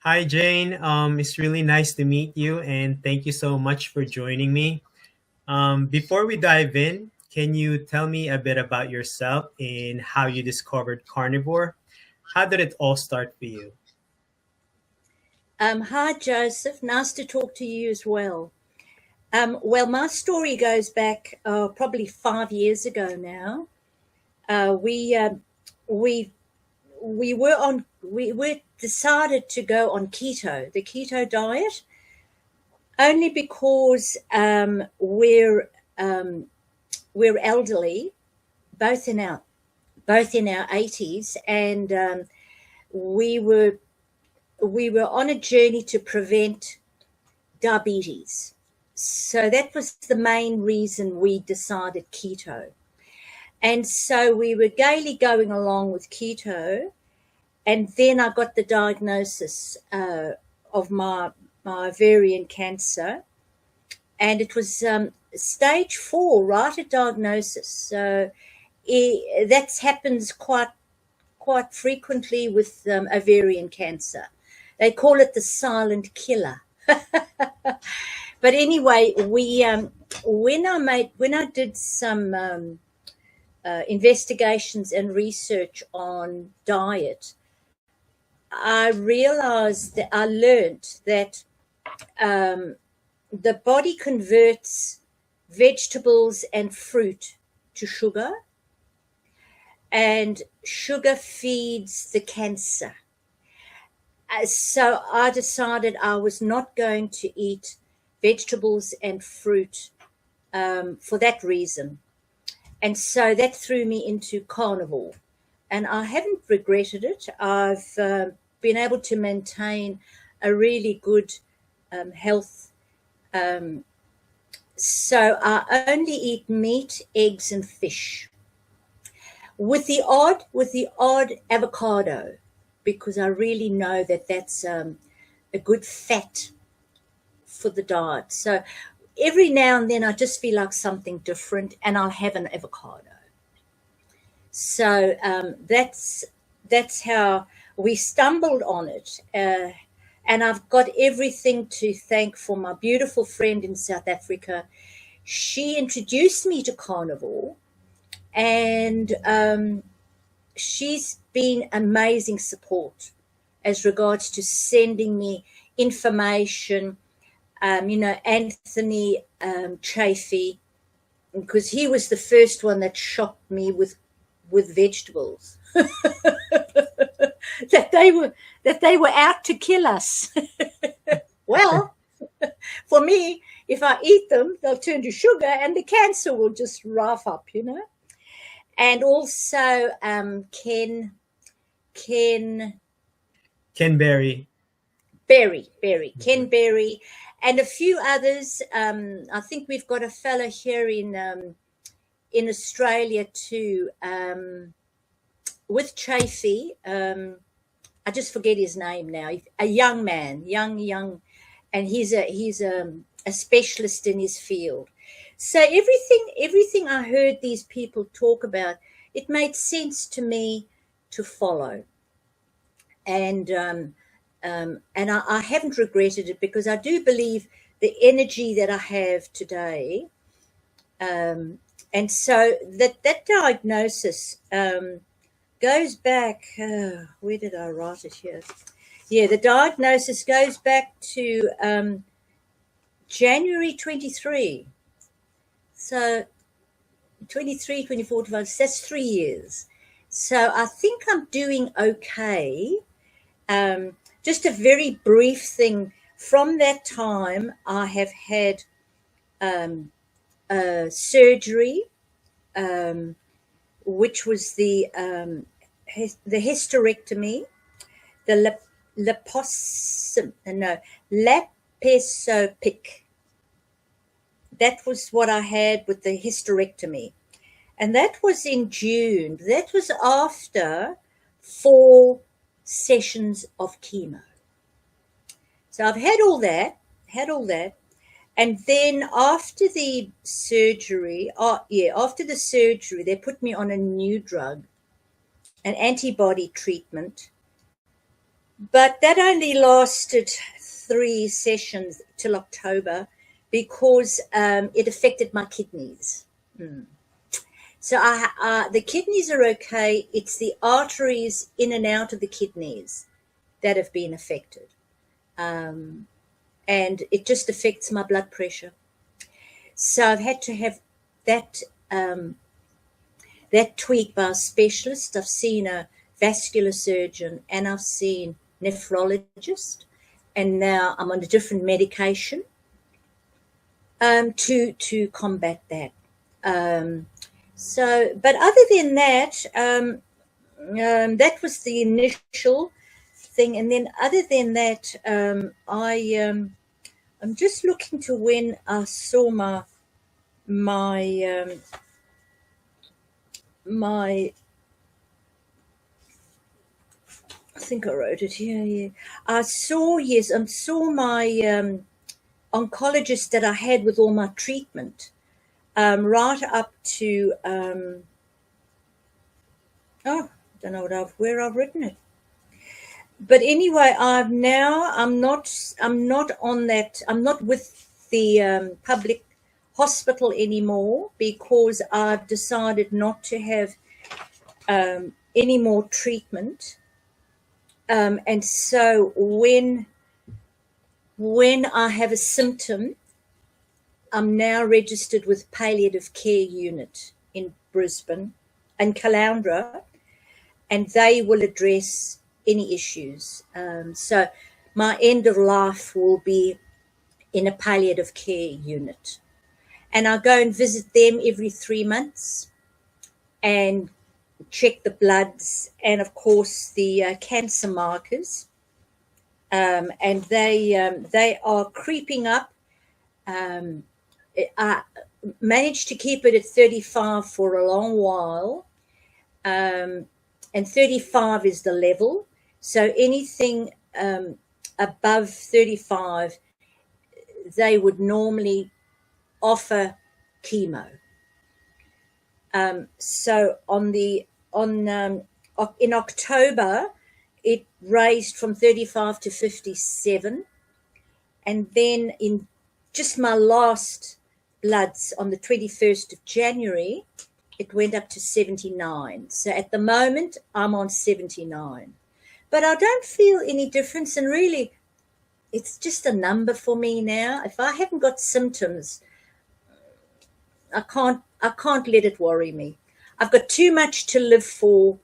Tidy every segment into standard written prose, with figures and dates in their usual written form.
Hi, Jane. It's really nice to meet you, and thank you so much for joining me. Before we dive in, can you tell me a bit about yourself and how you discovered carnivore? How did it all start for you? Hi, Joseph. Nice to talk to you as well. Well, my story goes back probably 5 years ago now. We we we decided to go on keto, the keto diet, only because we're elderly, both in our both in our 80s, and we were we were on a journey to prevent diabetes. So that was the main reason we decided keto. And so we were gaily going along with keto. And then I got the diagnosis of my ovarian cancer. And it was stage 4, right at diagnosis. So that happens quite frequently with ovarian cancer. They call it the silent killer. But anyway, we when I did some investigations and research on diet, I realized that I learned that the body converts vegetables and fruit to sugar, and sugar feeds the cancer. So I decided I was not going to eat vegetables and fruit for that reason. And so that threw me into carnivore. And I haven't regretted it. I've been able to maintain a really good health. So I only eat meat, eggs, and fish, with the odd avocado, because I really know that that's a good fat for the diet. So every now and then I just feel like something different, and I'll have an avocado. So that's how we stumbled on it. And I've got everything to thank for my beautiful friend in South Africa. She introduced me to carnivore, and she's been amazing support as regards to sending me information. Anthony Chafee, because he was the first one that shocked me with vegetables. that they were out to kill us. Well, for me, if I eat them, they'll turn to sugar and the cancer will just rough up. And also Ken Ken Berry. Ken Berry, and a few others. I think we've got a fellow here in Australia too, with Chafee. I just forget his name now. A young man, young, and he's a specialist in his field. So everything I heard these people talk about, it made sense to me to follow. And I haven't regretted it, because I do believe the energy that I have today. And so that diagnosis goes back. Where did I write it here? Yeah, the diagnosis goes back to January 23. So 23, 24, 25, that's 3 years. So I think I'm doing okay. Just a very brief thing. From that time, I have had surgery, which was the hysterectomy, the laparotopic. That was what I had with the hysterectomy. And that was in June. That was after 4 sessions of chemo. So I've had all that. And then after the surgery, they put me on a new drug, an antibody treatment. But that only lasted 3 sessions till October because it affected my kidneys. So the kidneys are okay. It's the arteries in and out of the kidneys that have been affected. And it just affects my blood pressure. So I've had to have that that tweaked by a specialist. I've seen a vascular surgeon and I've seen nephrologist, and now I'm on a different medication to combat that. But other than that, that was the initial thing, and then other than that, I'm just looking to when I saw my I think I wrote it here. Yeah, I saw my oncologist that I had with all my treatment, right up to I don't know where I've written it. But anyway, I'm not on that. I'm not with the public hospital anymore because I've decided not to have any more treatment. And so when I have a symptom, I'm now registered with palliative care unit in Brisbane and Caloundra, and they will address any issues. So my end of life will be in a palliative care unit. And I go and visit them every 3 months and check the bloods and, of course, the cancer markers. And they are creeping up. I managed to keep it at 35 for a long while. And 35 is the level. So anything above 35, they would normally offer chemo. So in October, it raised from 35 to 57. And then in just my last bloods on the 21st of January, it went up to 79. So at the moment, I'm on 79. But I don't feel any difference. And really, it's just a number for me now. If I haven't got symptoms, I can't let it worry me. I've got too much to live for.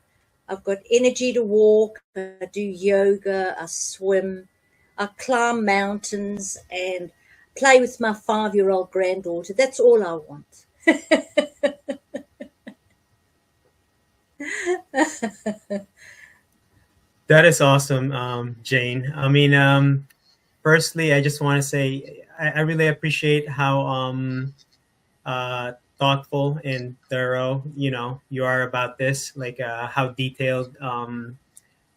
I've got energy to walk. I do yoga. I swim. I climb mountains and play with my 5-year-old granddaughter. That's all I want. That is awesome, Jane. I mean, firstly, I just want to say I really appreciate how thoughtful and thorough you are about this, like how detailed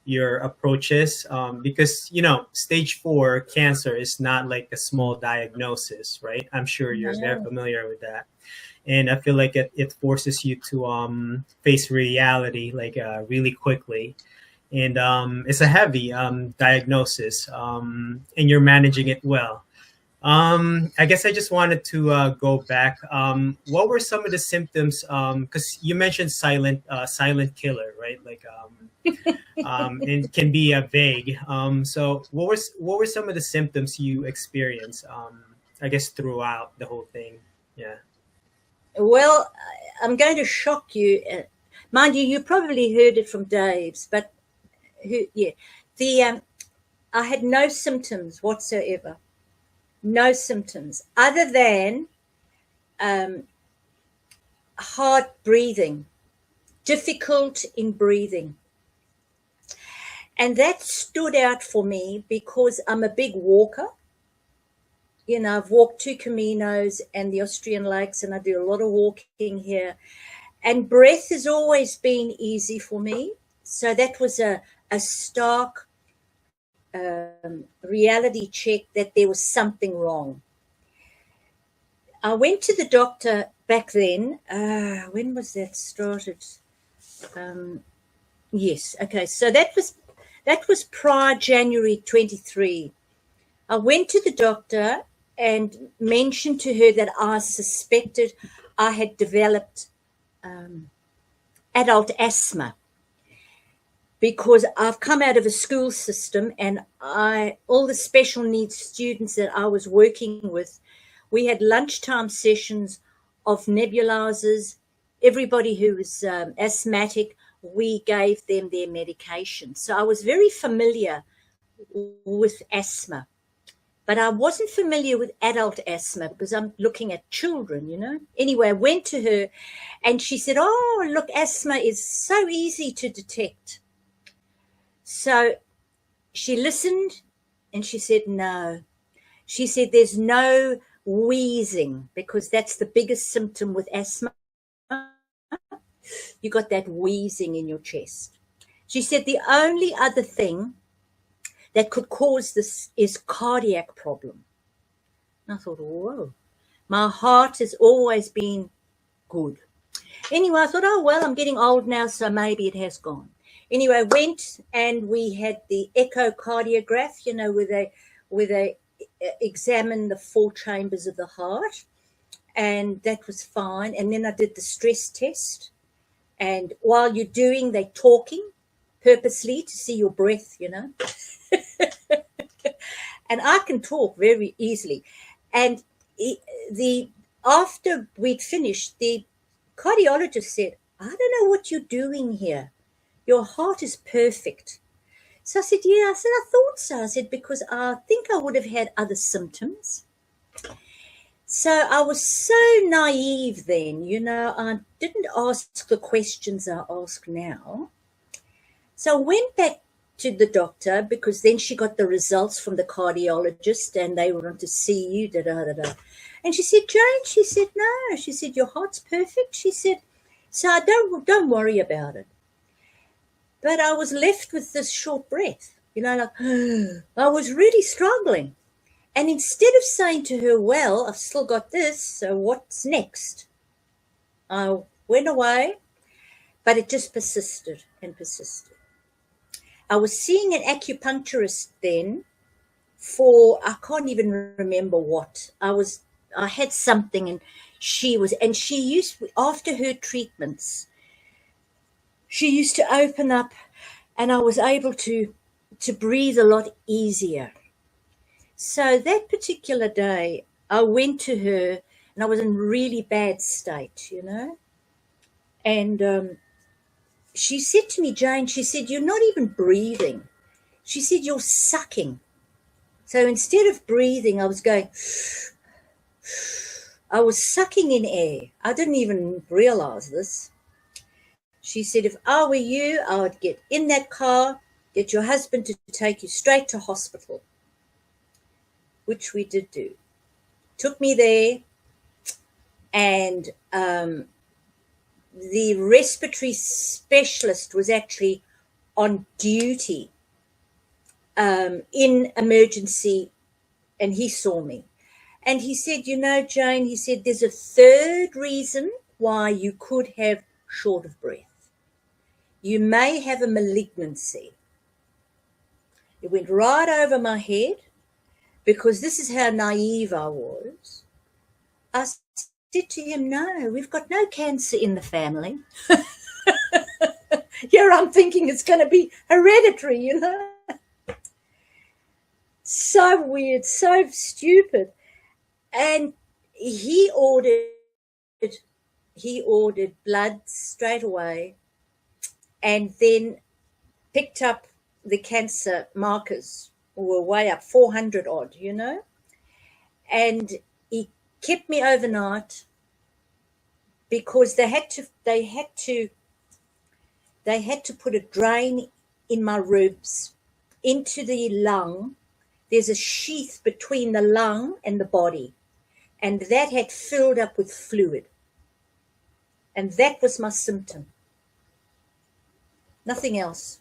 your approach is, because stage 4 cancer is not like a small diagnosis, right? I'm sure you're very familiar with that, and I feel like it forces you to face reality like really quickly. And it's a heavy diagnosis, and you're managing it well. I guess I just wanted to go back. What were some of the symptoms? Because you mentioned silent killer, right? Like, and can be vague. So what were some of the symptoms you experienced? I guess throughout the whole thing. Yeah. Well, I'm going to shock you. Mind you, you probably heard it from Dave's, but I had no symptoms whatsoever. No symptoms other than hard breathing, difficult in breathing. And that stood out for me because I'm a big walker. I've walked 2 Caminos and the Austrian Lakes, and I do a lot of walking here. And breath has always been easy for me. So that was a stark reality check that there was something wrong. I went to the doctor back then. When was that started? Yes. Okay. So that That was prior January 23. I went to the doctor and mentioned to her that I suspected I had developed adult asthma, because I've come out of a school system, and all the special needs students that I was working with, we had lunchtime sessions of nebulizers. Everybody who was asthmatic, we gave them their medication. So I was very familiar with asthma, but I wasn't familiar with adult asthma because I'm looking at children, you know. Anyway, I went to her and she said, oh, look, asthma is so easy to detect. So she listened and she said, no. She said, there's no wheezing, because that's the biggest symptom with asthma. You got that wheezing in your chest. She said, the only other thing that could cause this is cardiac problem. And I thought, whoa, my heart has always been good. Anyway, I thought, oh, well, I'm getting old now, so maybe it has gone. Anyway, I went and we had the echocardiograph, you know, where they examine the 4 chambers of the heart, and that was fine. And then I did the stress test, and while you're doing, they're talking purposely to see your breath, you know. And I can talk very easily. And after we'd finished, the cardiologist said, I don't know what you're doing here. Your heart is perfect. So I said, yeah. I said, I thought so. I said, because I think I would have had other symptoms. So I was so naive then, you know, I didn't ask the questions I ask now. So I went back to the doctor, because then she got the results from the cardiologist and they want to see you, da-da-da-da. And she said, Jane, she said, no. She said, your heart's perfect. She said, so I don't worry about it. But I was left with this short breath, you know, like, I was really struggling. And instead of saying to her, well, I've still got this, so what's next? I went away, but it just persisted and persisted. I was seeing an acupuncturist then for, I can't even remember what. I had something, and she used, after her treatments, she used to open up, and I was able to breathe a lot easier. So that particular day, I went to her, and I was in really bad state, you know. And she said to me, Jane, she said, you're not even breathing. She said, you're sucking. So instead of breathing, I was going, I was sucking in air. I didn't even realize this. She said, if I were you, I would get in that car, get your husband to take you straight to hospital, which we did do. Took me there, and the respiratory specialist was actually on duty in emergency, and he saw me. And he said, you know, Jane, he said, there's a third reason why you could have short of breath. You may have a malignancy. It went right over my head, because this is how naive I was. I said to him, no, we've got no cancer in the family. Here I'm thinking it's going to be hereditary, you know. So weird, so stupid. And he ordered blood straight away, and then picked up the cancer markers, were way up, 400 odd, you know. And he kept me overnight, because they had to put a drain in my ribs into the lung. There's a sheath between the lung and the body, and that had filled up with fluid. And that was my symptom. Nothing else.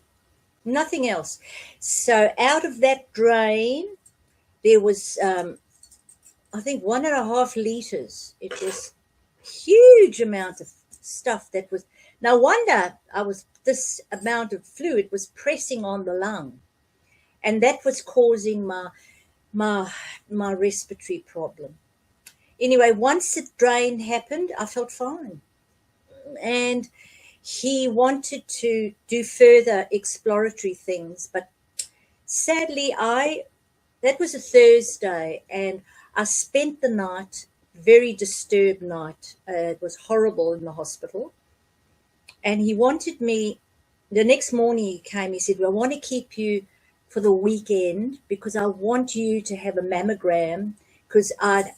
Nothing else. So out of that drain, there was, I think, 1.5 liters. It was huge amount of stuff that was No wonder this amount of fluid was pressing on the lung, and that was causing my my respiratory problem. Anyway, once the drain happened, I felt fine. And he wanted to do further exploratory things, but sadly, that was a Thursday, and I spent the night, very disturbed night. It was horrible in the hospital. And he wanted me, the next morning he came, he said, well, I want to keep you for the weekend because I want you to have a mammogram, because that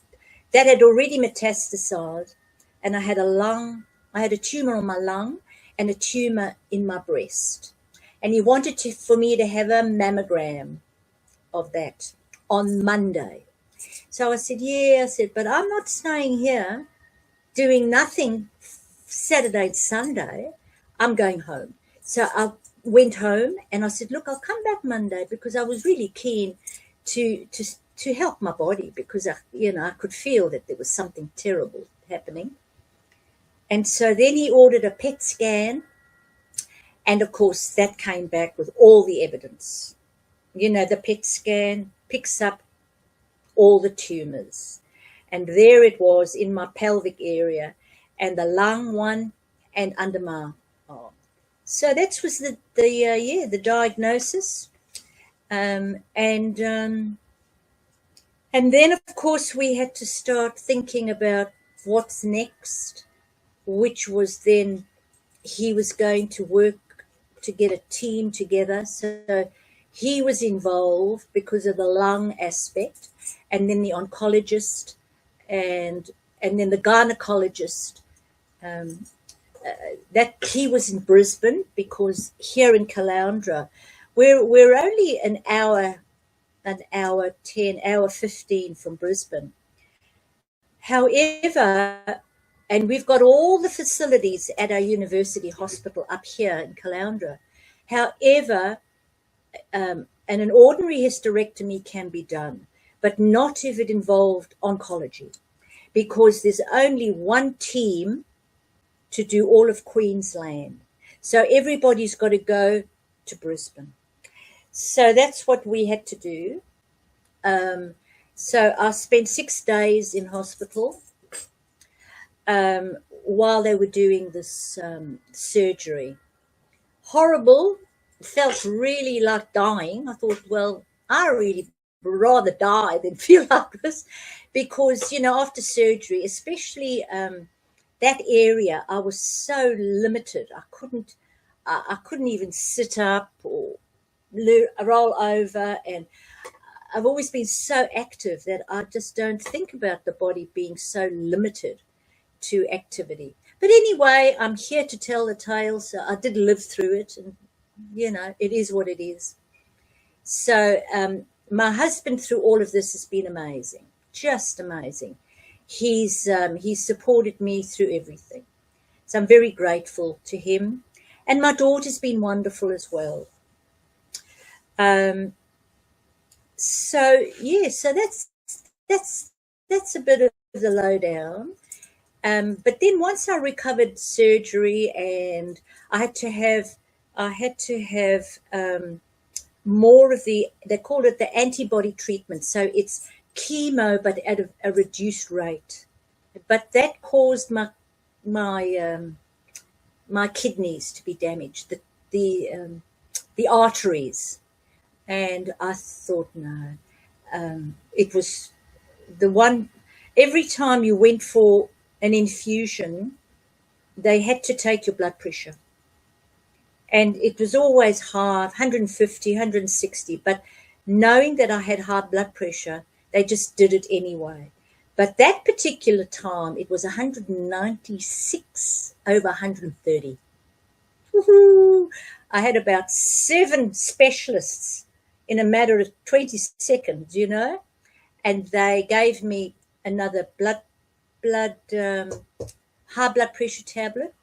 had already metastasized, and I had a tumor on my lung and a tumor in my breast. And he wanted for me to have a mammogram of that on Monday. So I said, yeah, but I'm not staying here doing nothing Saturday and Sunday. I'm going home. So I went home and I said, look, I'll come back Monday, because I was really keen to help my body, because I could feel that there was something terrible happening. And so then he ordered a PET scan, and of course that came back with all the evidence. The PET scan picks up all the tumors, and there it was in my pelvic area, and the lung one, and under my arm. So that was the diagnosis, and then of course we had to start thinking about what's next, which was then he was going to work to get a team together. So he was involved because of the lung aspect, and then the oncologist, and then the gynecologist. That he was in Brisbane, because here in Caloundra, we're only an hour 10, hour 15 from Brisbane. However, and we've got all the facilities at our university hospital up here in Caloundra. However, and an ordinary hysterectomy can be done, but not if it involved oncology, because there's only one team to do all of Queensland. So everybody's got to go to Brisbane. So that's what we had to do. So I spent 6 days in hospital while they were doing this surgery. Horrible. Felt really like dying. I thought, well, I really rather die than feel like this, because, after surgery, especially that area, I was so limited. I couldn't even sit up or roll over, and I've always been so active that I just don't think about the body being so limited to activity. But anyway, I'm here to tell the tale. So I did live through it, and it is what it is. So my husband through all of this has been amazing, just amazing. He's supported me through everything. So I'm very grateful to him. And my daughter's been wonderful as well. So that's a bit of the lowdown. But then once I recovered surgery, and I had to have more of they call it the antibody treatment. So it's chemo, but at a reduced rate. But that caused my kidneys to be damaged, the arteries. And I thought, no, it was the one, every time you went for an infusion, they had to take your blood pressure. And it was always high, 150, 160. But knowing that I had high blood pressure, they just did it anyway. But that particular time, it was 196 over 130. Woohoo! I had about 7 specialists in a matter of 20 seconds, and they gave me another high blood pressure tablet.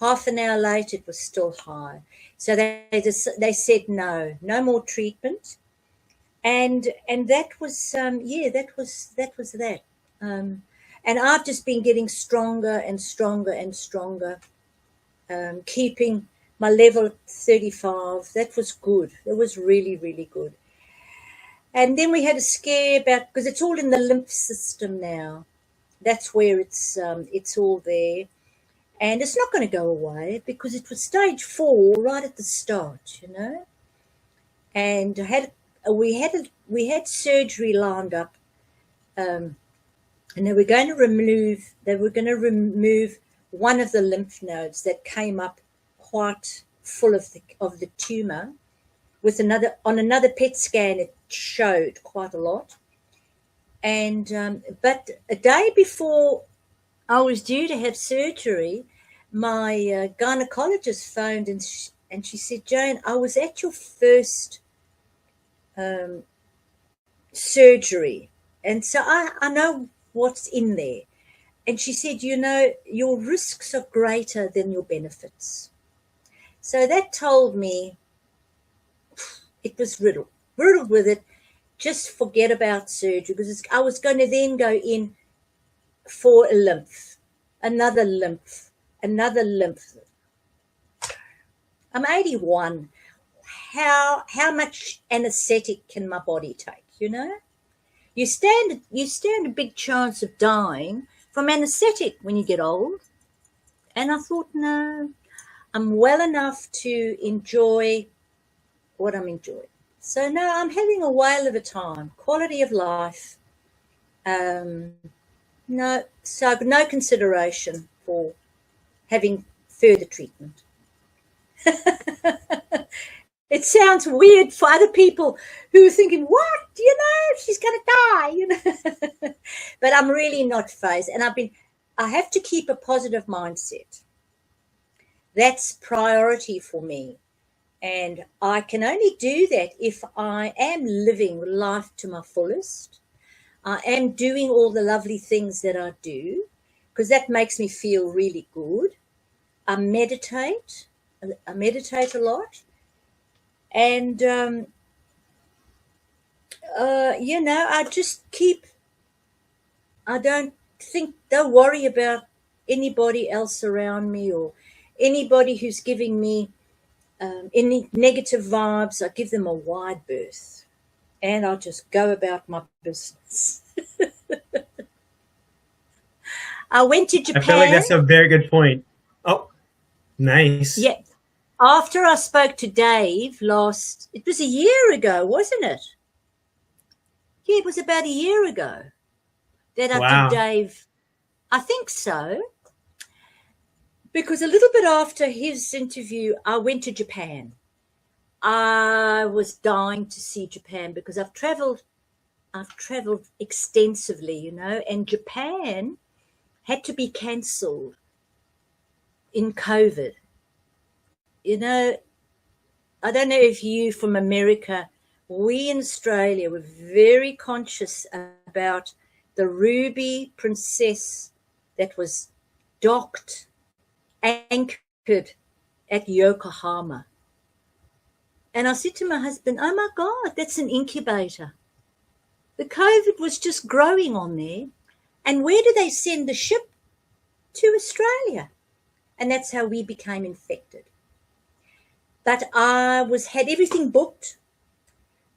Half an hour later, it was still high. So they said no more treatment, and that was that was that. And I've just been getting stronger and stronger and stronger. keeping my level at 35. That was good. That was really, really good. And then we had a scare about, because it's all in the lymph system now. That's where it's all there. And it's not going to go away because it was stage 4 right at the start, you know. And we had surgery lined up, and they were going to remove one of the lymph nodes that came up quite full of the tumor. With another PET scan, it showed quite a lot. And but a day before I was due to have surgery, my gynecologist phoned and she said, "Jane, I was at your first surgery, and so I know what's in there." And she said, "You know, your risks are greater than your benefits." So that told me it was riddled with it. Just forget about surgery, because I was going to then go in for a lymph, another lymph. I'm 81. How much anesthetic can my body take, you know? You stand a big chance of dying from anesthetic when you get old. And I thought, no, I'm well enough to enjoy what I'm enjoying. So no, I'm having a whale of a time. Quality of life. No consideration for having further treatment. It sounds weird for other people who are thinking, what? You know, she's going to die, you know. But I'm really not phased. And I have to keep a positive mindset. That's priority for me. And I can only do that if I am living life to my fullest. I am doing all the lovely things that I do, because that makes me feel really good. I meditate a lot. And, you know, I don't worry about anybody else around me or anybody who's giving me any negative vibes. I give them a wide berth and I'll just go about my business. I went to Japan. I feel like that's a very good point. Oh, nice. Yeah. After I spoke to Dave it was a year ago, wasn't it? Yeah, it was about a year ago that I did Dave. I think so. Because a little bit after his interview, I went to Japan. I was dying to see Japan because I've traveled extensively, you know, and Japan had to be cancelled in COVID. You know, I don't know if you from America, we in Australia were very conscious about the Ruby Princess that was docked, anchored at Yokohama. And I said to my husband, oh my God, that's an incubator. The COVID was just growing on there. And where do they send the ship? To Australia. And that's how we became infected. But I had everything booked.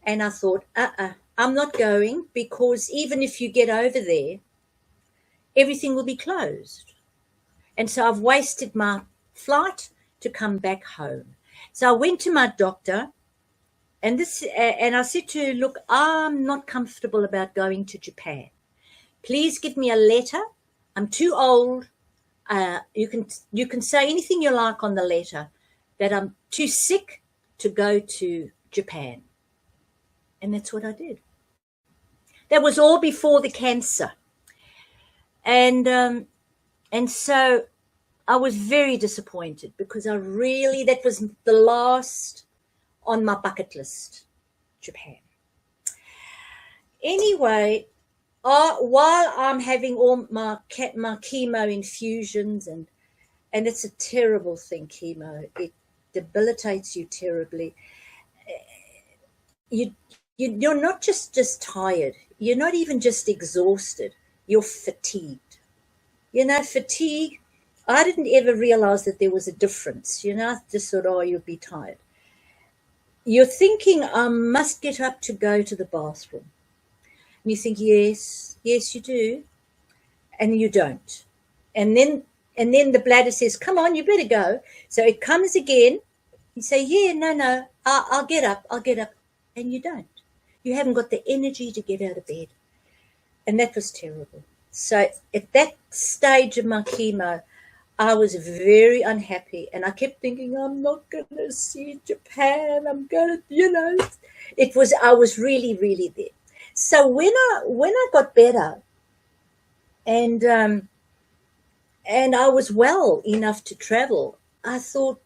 And I thought, I'm not going, because even if you get over there, everything will be closed. And so I've wasted my flight to come back home. So I went to my doctor and I said to her, look, I'm not comfortable about going to Japan. Please give me a letter. I'm too old. You can say anything you like on the letter, that I'm too sick to go to Japan. And that's what I did. That was all before the cancer. And so I was very disappointed, because that was the last on my bucket list, Japan. Anyway, while I'm having all my chemo infusions, and it's a terrible thing, chemo. It debilitates you terribly. You're not just tired. You're not even just exhausted. You're fatigued. You know, fatigue. I didn't ever realize that there was a difference. I just thought, oh, you'll be tired. You're thinking, I must get up to go to the bathroom. And you think, yes, yes, you do. And you don't. And then the bladder says, come on, you better go. So it comes again. You say, yeah, no, I'll get up. And you don't. You haven't got the energy to get out of bed. And that was terrible. So at that stage of my chemo, I was very unhappy, and I kept thinking, I'm not going to see Japan. I'm going to, I was really, really there. So when I got better, and I was well enough to travel, I thought,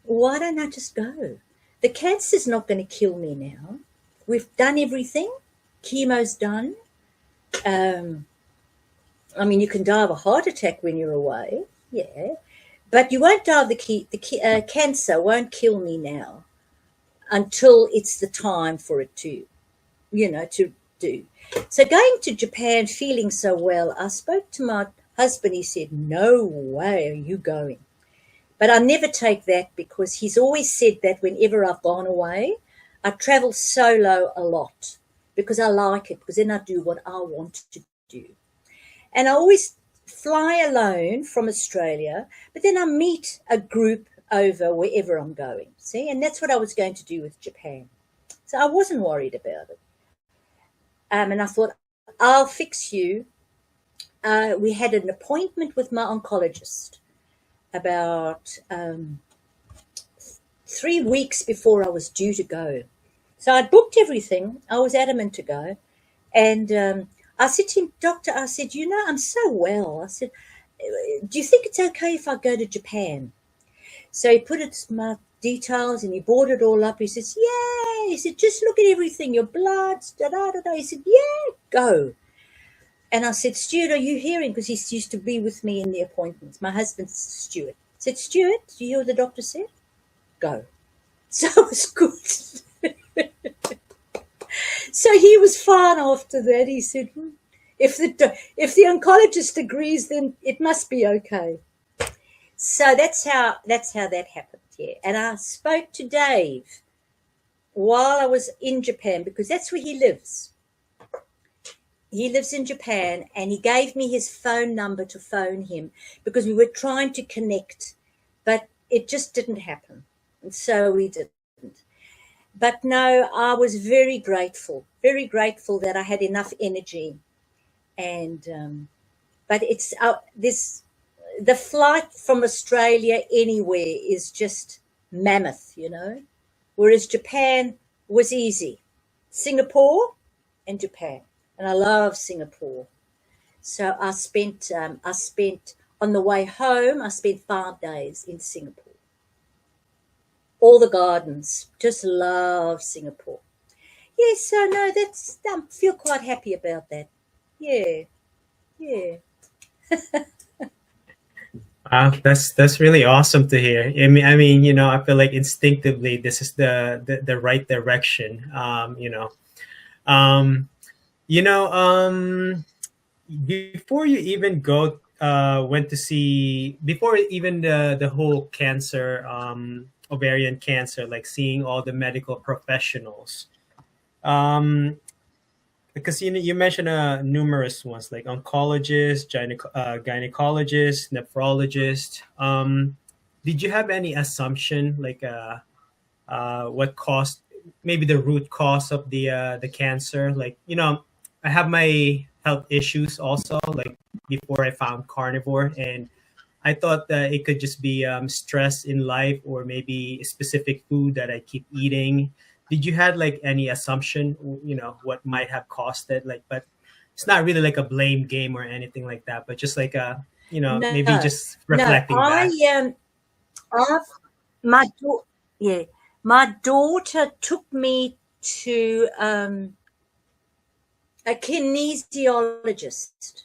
why don't I just go? The cancer's not going to kill me now. We've done everything. Chemo's done. You can die of a heart attack when you're away, yeah, but you won't die of the cancer won't kill me now until it's the time for it to do. So going to Japan, feeling so well, I spoke to my husband. He said, no way are you going. But I never take that, because he's always said that whenever I've gone away, I travel solo a lot because I like it, because then I do what I want to do. And I always fly alone from Australia, but then I meet a group over wherever I'm going, see? And that's what I was going to do with Japan. So I wasn't worried about it. And I thought, I'll fix you. We had an appointment with my oncologist about 3 weeks before I was due to go. So I'd booked everything. I was adamant to go. And I said to him, doctor, I said, I'm so well. I said, do you think it's okay if I go to Japan? So he put my details and he brought it all up. He says, yeah. He said, just look at everything, your bloods, da-da-da-da. He said, yeah, go. And I said, Stuart, are you hearing? Because he used to be with me in the appointments. My husband's Stuart. I said, Stuart, do you hear what the doctor said? Go. So it was good. So he was fine after that. He said, if the oncologist agrees, then it must be okay. So that's how that happened. Yeah. And I spoke to Dave while I was in Japan, because that's where he lives. He lives in Japan, and he gave me his phone number to phone him, because we were trying to connect, but it just didn't happen. And so we didn't. But no, I was very grateful that I had enough energy. And but it's the flight from Australia anywhere is just mammoth, whereas Japan was easy. Singapore and Japan, and I love Singapore. So I spent on the way home, I spent 5 days in Singapore. All the gardens, just love Singapore. Yes, so no, I feel quite happy about that. Yeah. Wow, that's really awesome to hear. I feel like instinctively this is the right direction. Um, you know, before you even went to see, before even the whole cancer, ovarian cancer, like seeing all the medical professionals, um, because you mentioned numerous ones like oncologist, gynecologist, nephrologist. Did you have any assumption like what caused, maybe the root cause of the cancer? Like, I have my health issues also, like before I found carnivore, and I thought that it could just be stress in life, or maybe a specific food that I keep eating. Did you had like any assumption, what might have caused it? Like, but it's not really like a blame game or anything like that, but just like maybe No, just reflecting back. I my daughter, yeah, my daughter took me to a kinesiologist,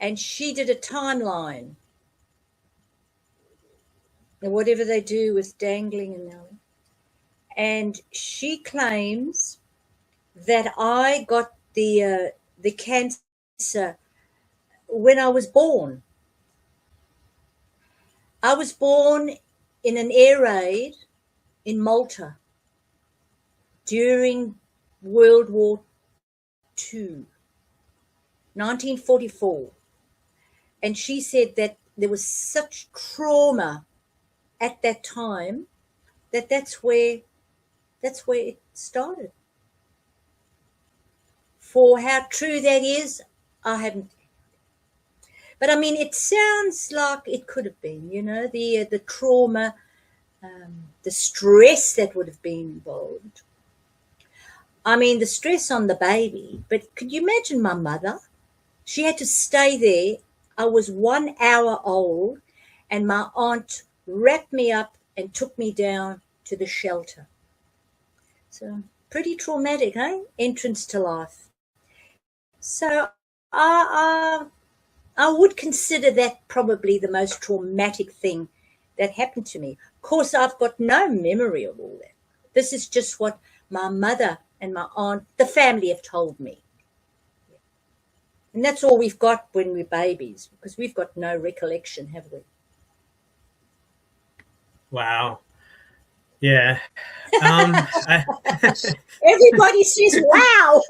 and she did a timeline, and whatever they do with dangling and she claims that I got the cancer when I was born. I was born in an air raid in Malta during World War II, 1944. And she said that there was such trauma at that time that's where it started. For how true that is, I haven't. But I mean, it sounds like it could have been, the trauma, the stress that would have been involved. I mean, the stress on the baby. But could you imagine my mother? She had to stay there. I was 1 hour old, and my aunt wrapped me up and took me down to the shelter. So pretty traumatic, eh? Entrance to life. So I would consider that probably the most traumatic thing that happened to me. Of course, I've got no memory of all that. This is just what my mother and my aunt, the family, have told me. And that's all we've got when we're babies, because we've got no recollection, have we? Wow. Yeah. I, Everybody says, wow.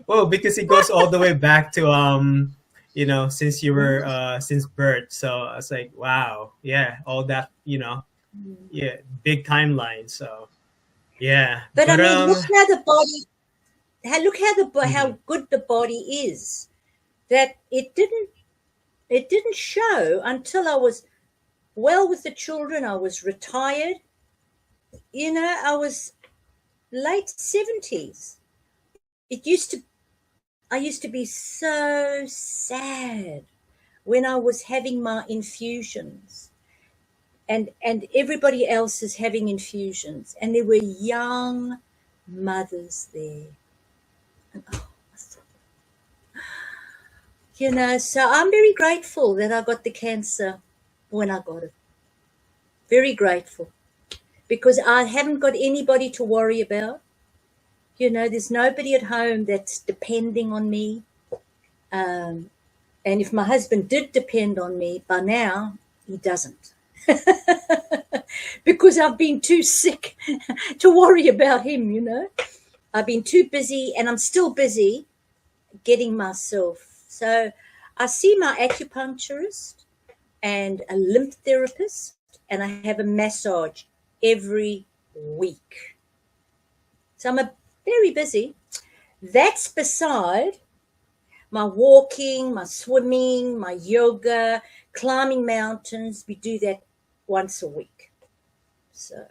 well, because it goes all the way back to since you were since birth. So I was like, wow, yeah, all that, yeah, big timeline. So yeah, But I but mean, look how the body, how mhm. good the body is. That it didn't show until I was well with the children. I was retired. I was late 70s. I used to be so sad when I was having my infusions, and everybody else is having infusions, and there were young mothers there. And, so I'm very grateful that I got the cancer when I got it. Very grateful, because I haven't got anybody to worry about. There's nobody at home that's depending on me. And if my husband did depend on me, by now he doesn't. Because I've been too sick to worry about him. I've been too busy, and I'm still busy getting myself. So I see my acupuncturist and a lymph therapist, and I have a massage every week. So I'm very busy. That's beside my walking, my swimming, my yoga, climbing mountains. We do that once a week. So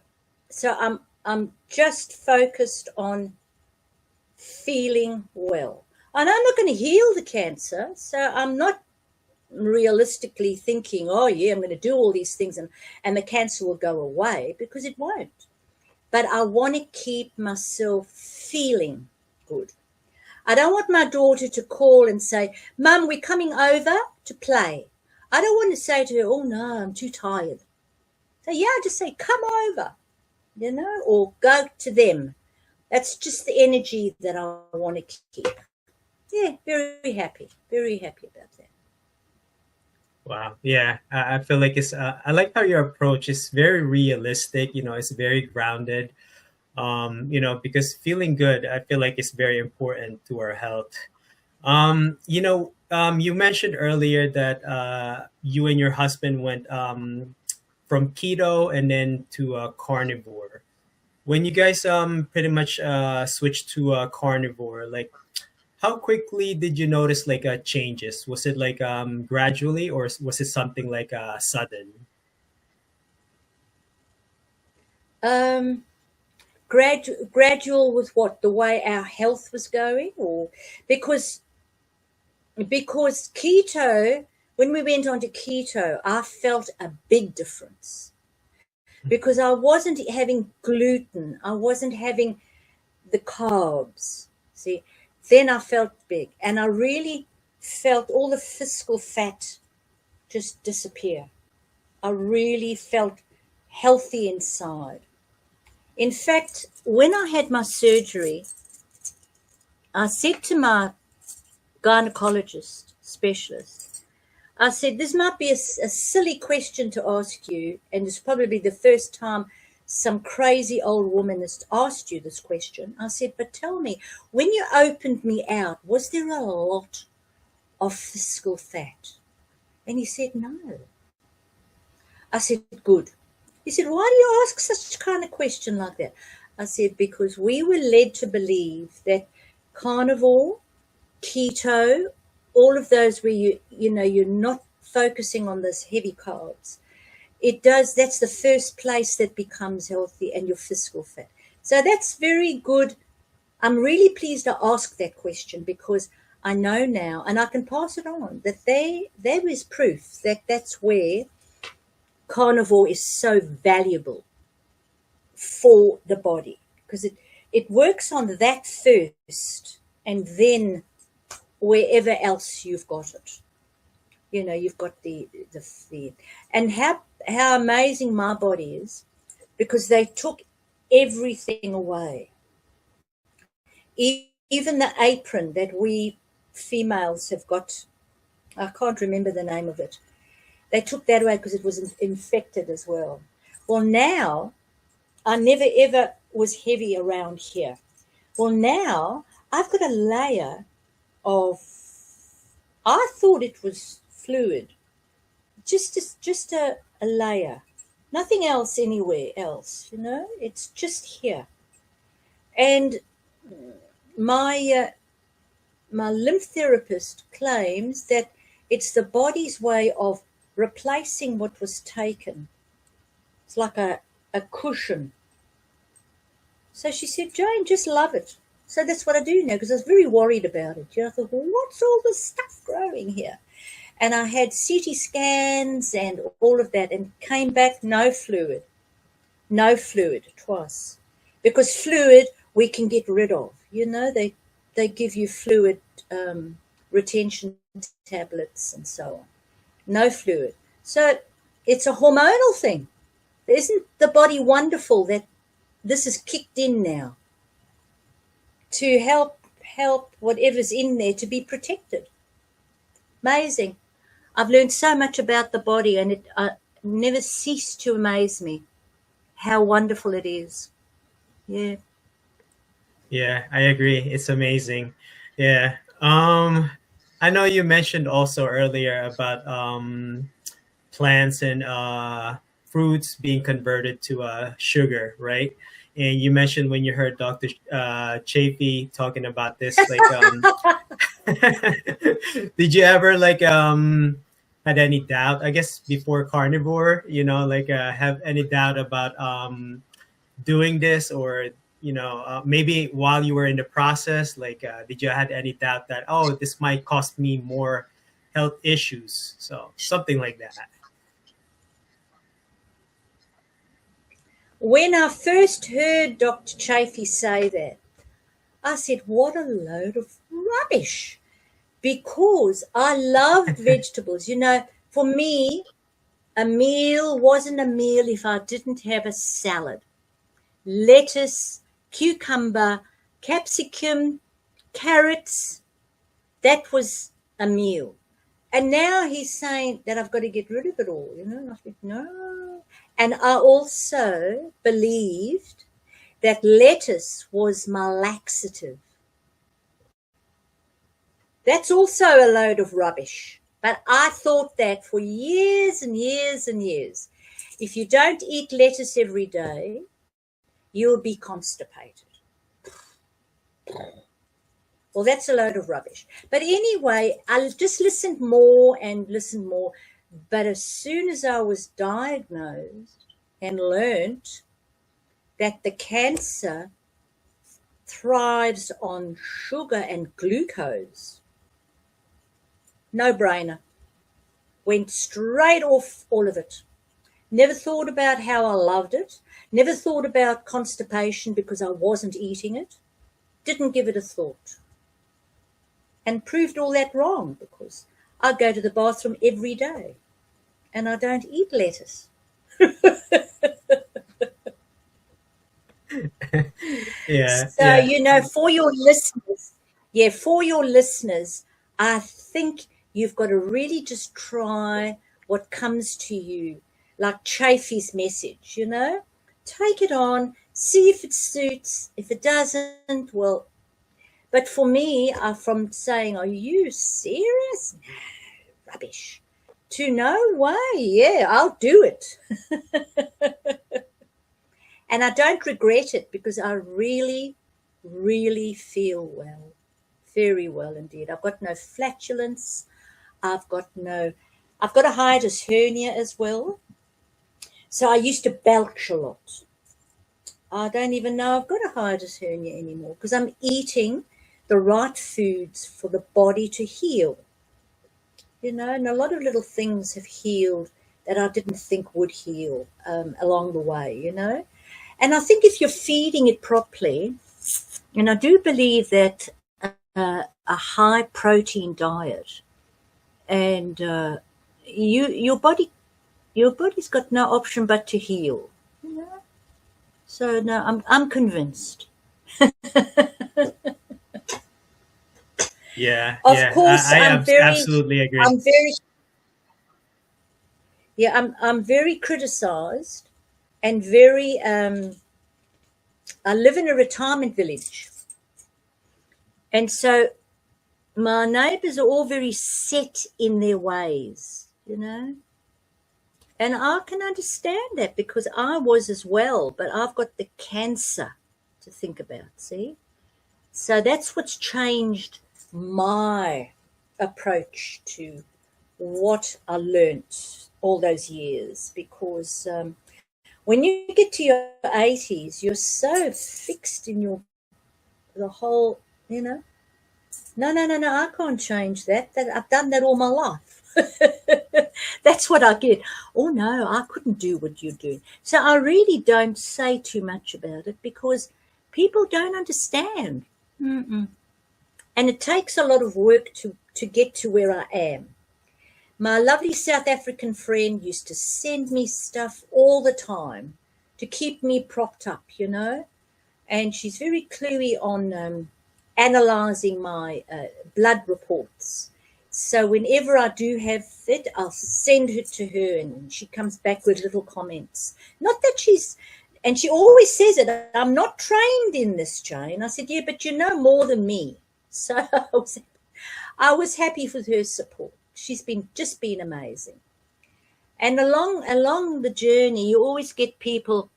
I'm just focused on feeling well. And I'm not going to heal the cancer, so I'm not realistically thinking, oh yeah, I'm going to do all these things and the cancer will go away, because it won't. But I want to keep myself feeling good. I don't want my daughter to call and say, Mum, we're coming over to play. I don't want to say to her, oh no, I'm too tired. So yeah, just say, come over, or go to them. That's just the energy that I want to keep. Yeah, very happy about that. Wow, yeah, I feel like it's. I like how your approach is very realistic. It's very grounded. Because feeling good, I feel like it's very important to our health. You mentioned earlier that you and your husband went from keto and then to carnivore. When you guys pretty much switched to carnivore, like how quickly did you notice like changes? Was it like gradually, or was it something like sudden? Um, gradual with what? The way our health was going, or because keto, when we went on to keto, I felt a big difference, because I wasn't having gluten, I wasn't having the carbs. See, then I felt big, and I really felt all the physical fat just disappear. I really felt healthy inside. In fact, when I had my surgery, I said to my gynecologist specialist. I said, this might be a silly question to ask you, and it's probably the first time some crazy old woman has asked you this question. I said, but tell me, when you opened me out, was there a lot of visceral fat? And he said, no. I said, good. He said, why do you ask such kind of question like that? I said, because we were led to believe that carnivore, keto, all of those where you're not focusing on those heavy carbs, that's the first place that becomes healthy, and your visceral fat. So that's very good. I'm really pleased to ask that question, because I know now, and I can pass it on, that there is proof that that's where carnivore is so valuable for the body, because it works on that first, and then wherever else you've got it. You've got the and how amazing my body is, because they took everything away. Even the apron that we females have got, I can't remember the name of it. They took that away because it was infected as well. Well, now I never ever was heavy around here. Well, now I've got a layer of, I thought it was fluid, just a layer, nothing else anywhere else, it's just here. And my lymph therapist claims that it's the body's way of replacing what was taken. It's like a cushion. So she said, Jane, just love it. So that's what I do now, because I was very worried about it. I thought, well, what's all this stuff growing here? And I had CT scans and all of that, and came back no fluid twice. Because fluid we can get rid of. They give you fluid retention tablets and so on. No fluid. So it's a hormonal thing. Isn't the body wonderful that this is kicked in now to help whatever's in there to be protected? Amazing. I've learned so much about the body, and it never ceased to amaze me how wonderful it is. Yeah. Yeah, I agree. It's amazing. Yeah. I know you mentioned also earlier about plants and fruits being converted to sugar, right? And you mentioned when you heard Dr. Chafee talking about this, did you ever had any doubt? I guess before Carnivore, have any doubt about doing this, or maybe while you were in the process, did you had any doubt that, oh, this might cost me more health issues? So something like that. When I first heard Dr. Chafee say that, I said, what a load of rubbish, because I loved vegetables. For me, a meal wasn't a meal if I didn't have a salad, lettuce, cucumber, capsicum, carrots. That was a meal. And now he's saying that I've got to get rid of it all, and I think, no. And I also believed that lettuce was my laxative. That's also a load of rubbish. But I thought that for years and years and years. If you don't eat lettuce every day, you'll be constipated. Well, that's a load of rubbish. But anyway, I just listened more and listened more. But as soon as I was diagnosed and learnt that the cancer thrives on sugar and glucose, no-brainer. Went straight off all of it. Never thought about how I loved it. Never thought about constipation because I wasn't eating it. Didn't give it a thought. And proved all that wrong, because I go to the bathroom every day and I don't eat lettuce. Yeah. So, Yeah. for your listeners, I think you've got to really just try what comes to you, like Chafee's message, take it on, see if it suits. If it doesn't, well, but for me, from saying, are you serious? No, rubbish. To no way, yeah, I'll do it. And I don't regret it because I really, really feel well, very well indeed. I've got no flatulence. I've got a hiatus hernia as well. So I used to belch a lot. I don't even know I've got a hiatus hernia anymore because I'm eating the right foods for the body to heal. And a lot of little things have healed that I didn't think would heal along the way. And I think if you're feeding it properly, and I do believe that a high protein diet, and your body's got no option but to heal. So no, I'm convinced. Yeah, Of yeah, course, absolutely agree. I'm very, yeah, I'm very criticized and very. I live in a retirement village, and so my neighbours are all very set in their ways, and I can understand that because I was as well, but I've got the cancer to think about. See, so that's what's changed my approach to what I learnt all those years, because when you get to your 80s, you're so fixed in the whole, no, I can't change that. I've done that all my life. That's what I get. Oh no, I couldn't do what you're doing. So I really don't say too much about it because people don't understand. Mm-mm. And it takes a lot of work to get to where I am. My lovely South African friend used to send me stuff all the time to keep me propped up, and she's very cluey on analysing my blood reports. So whenever I do have it, I'll send it to her and she comes back with little comments. Not that and she always says it, I'm not trained in this, Jane. I said, yeah, but you know more than me. So I was happy with her support. She's just been amazing. And along the journey, you always get people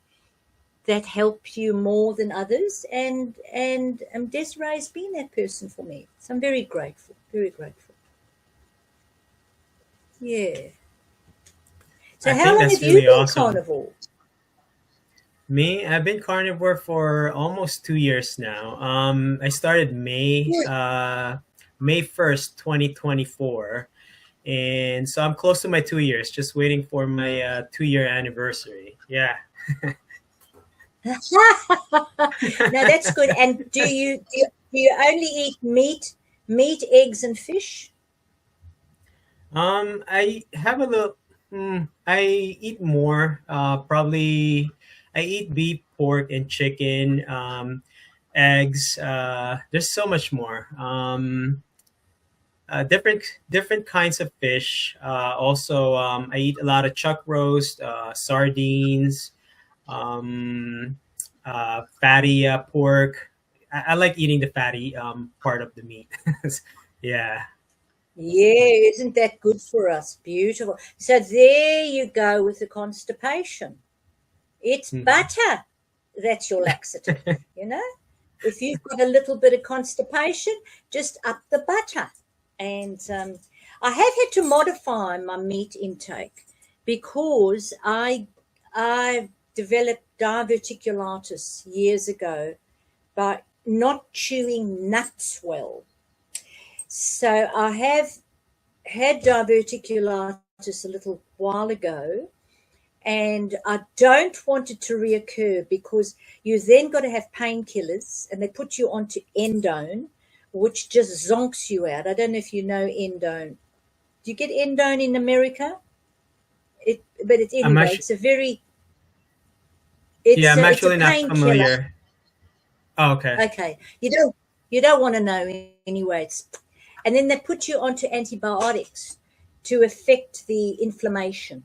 that help you more than others. And Desiree's been that person for me. So I'm very grateful, very grateful. Yeah. So I how think long that's have you really been awesome. carnivore? Me, I've been carnivore for almost 2 years now. I started May 1st, 2024. And so I'm close to my 2 years, just waiting for my 2 year anniversary. Yeah. No, that's good. And do you only eat meat, eggs, and fish? I have a little. I eat more. Probably I eat beef, pork, and chicken. Eggs. There's so much more. Different kinds of fish. Also, I eat a lot of chuck roast, sardines, um, fatty pork. I like eating the fatty part of the meat. Yeah. Yeah, isn't that good for us? Beautiful. So there you go with the constipation. It's Mhm. butter that's your laxative, If you've got a little bit of constipation, just up the butter. And I have had to modify my meat intake because I developed diverticulitis years ago by not chewing nuts well. So I have had diverticulitis a little while ago, and I don't want it to reoccur because you then got to have painkillers, and they put you onto endone, which just zonks you out. I don't know if you know endone. Do you get endone in America? But it's I'm anyway. actually, It's a very yeah, I'm it's a actually not painkiller. familiar. Oh, okay. Okay, you don't want to know anyway. And then they put you onto antibiotics to affect the inflammation.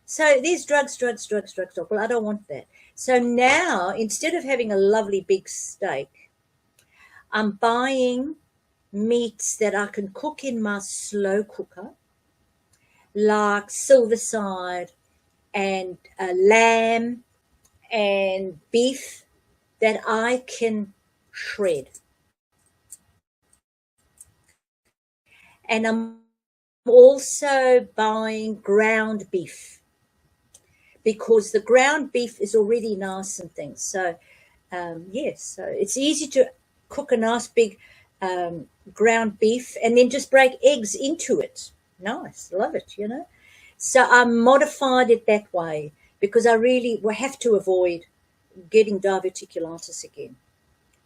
So there's drugs. Well, I don't want that. So now, instead of having a lovely big steak, I'm buying meats that I can cook in my slow cooker, like silverside and lamb and beef that I can shred. And I'm also buying ground beef because the ground beef is already nice and things. So, yes, so it's easy to cook a nice big ground beef and then just break eggs into it. Nice, love it. So I modified it that way because I really will have to avoid getting diverticulitis again.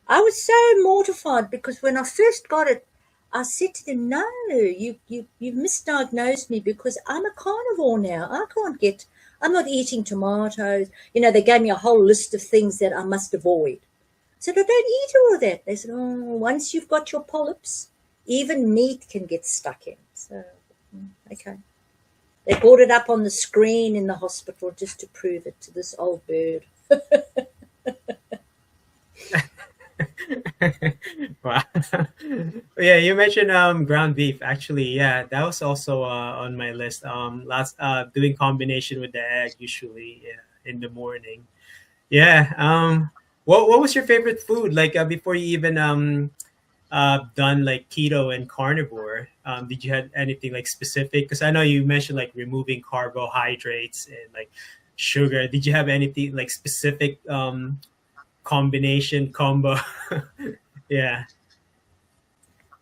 I was so mortified because when I first got it, I said to them, "No, you've misdiagnosed me because I'm a carnivore now. I'm not eating tomatoes." They gave me a whole list of things that I must avoid. I said, "I don't eat all of that." They said, "Oh, once you've got your polyps, even meat can get stuck in." So, okay. They brought it up on the screen in the hospital just to prove it to this old bird. Wow. Yeah, you mentioned ground beef. Actually, yeah, that was also on my list. Last doing combination with the egg usually, yeah, in the morning. Yeah. What was your favorite food like before you even done like keto and carnivore? Did you have anything like specific? Because I know you mentioned like removing carbohydrates and like sugar. Did you have anything like specific combination combo? Yeah.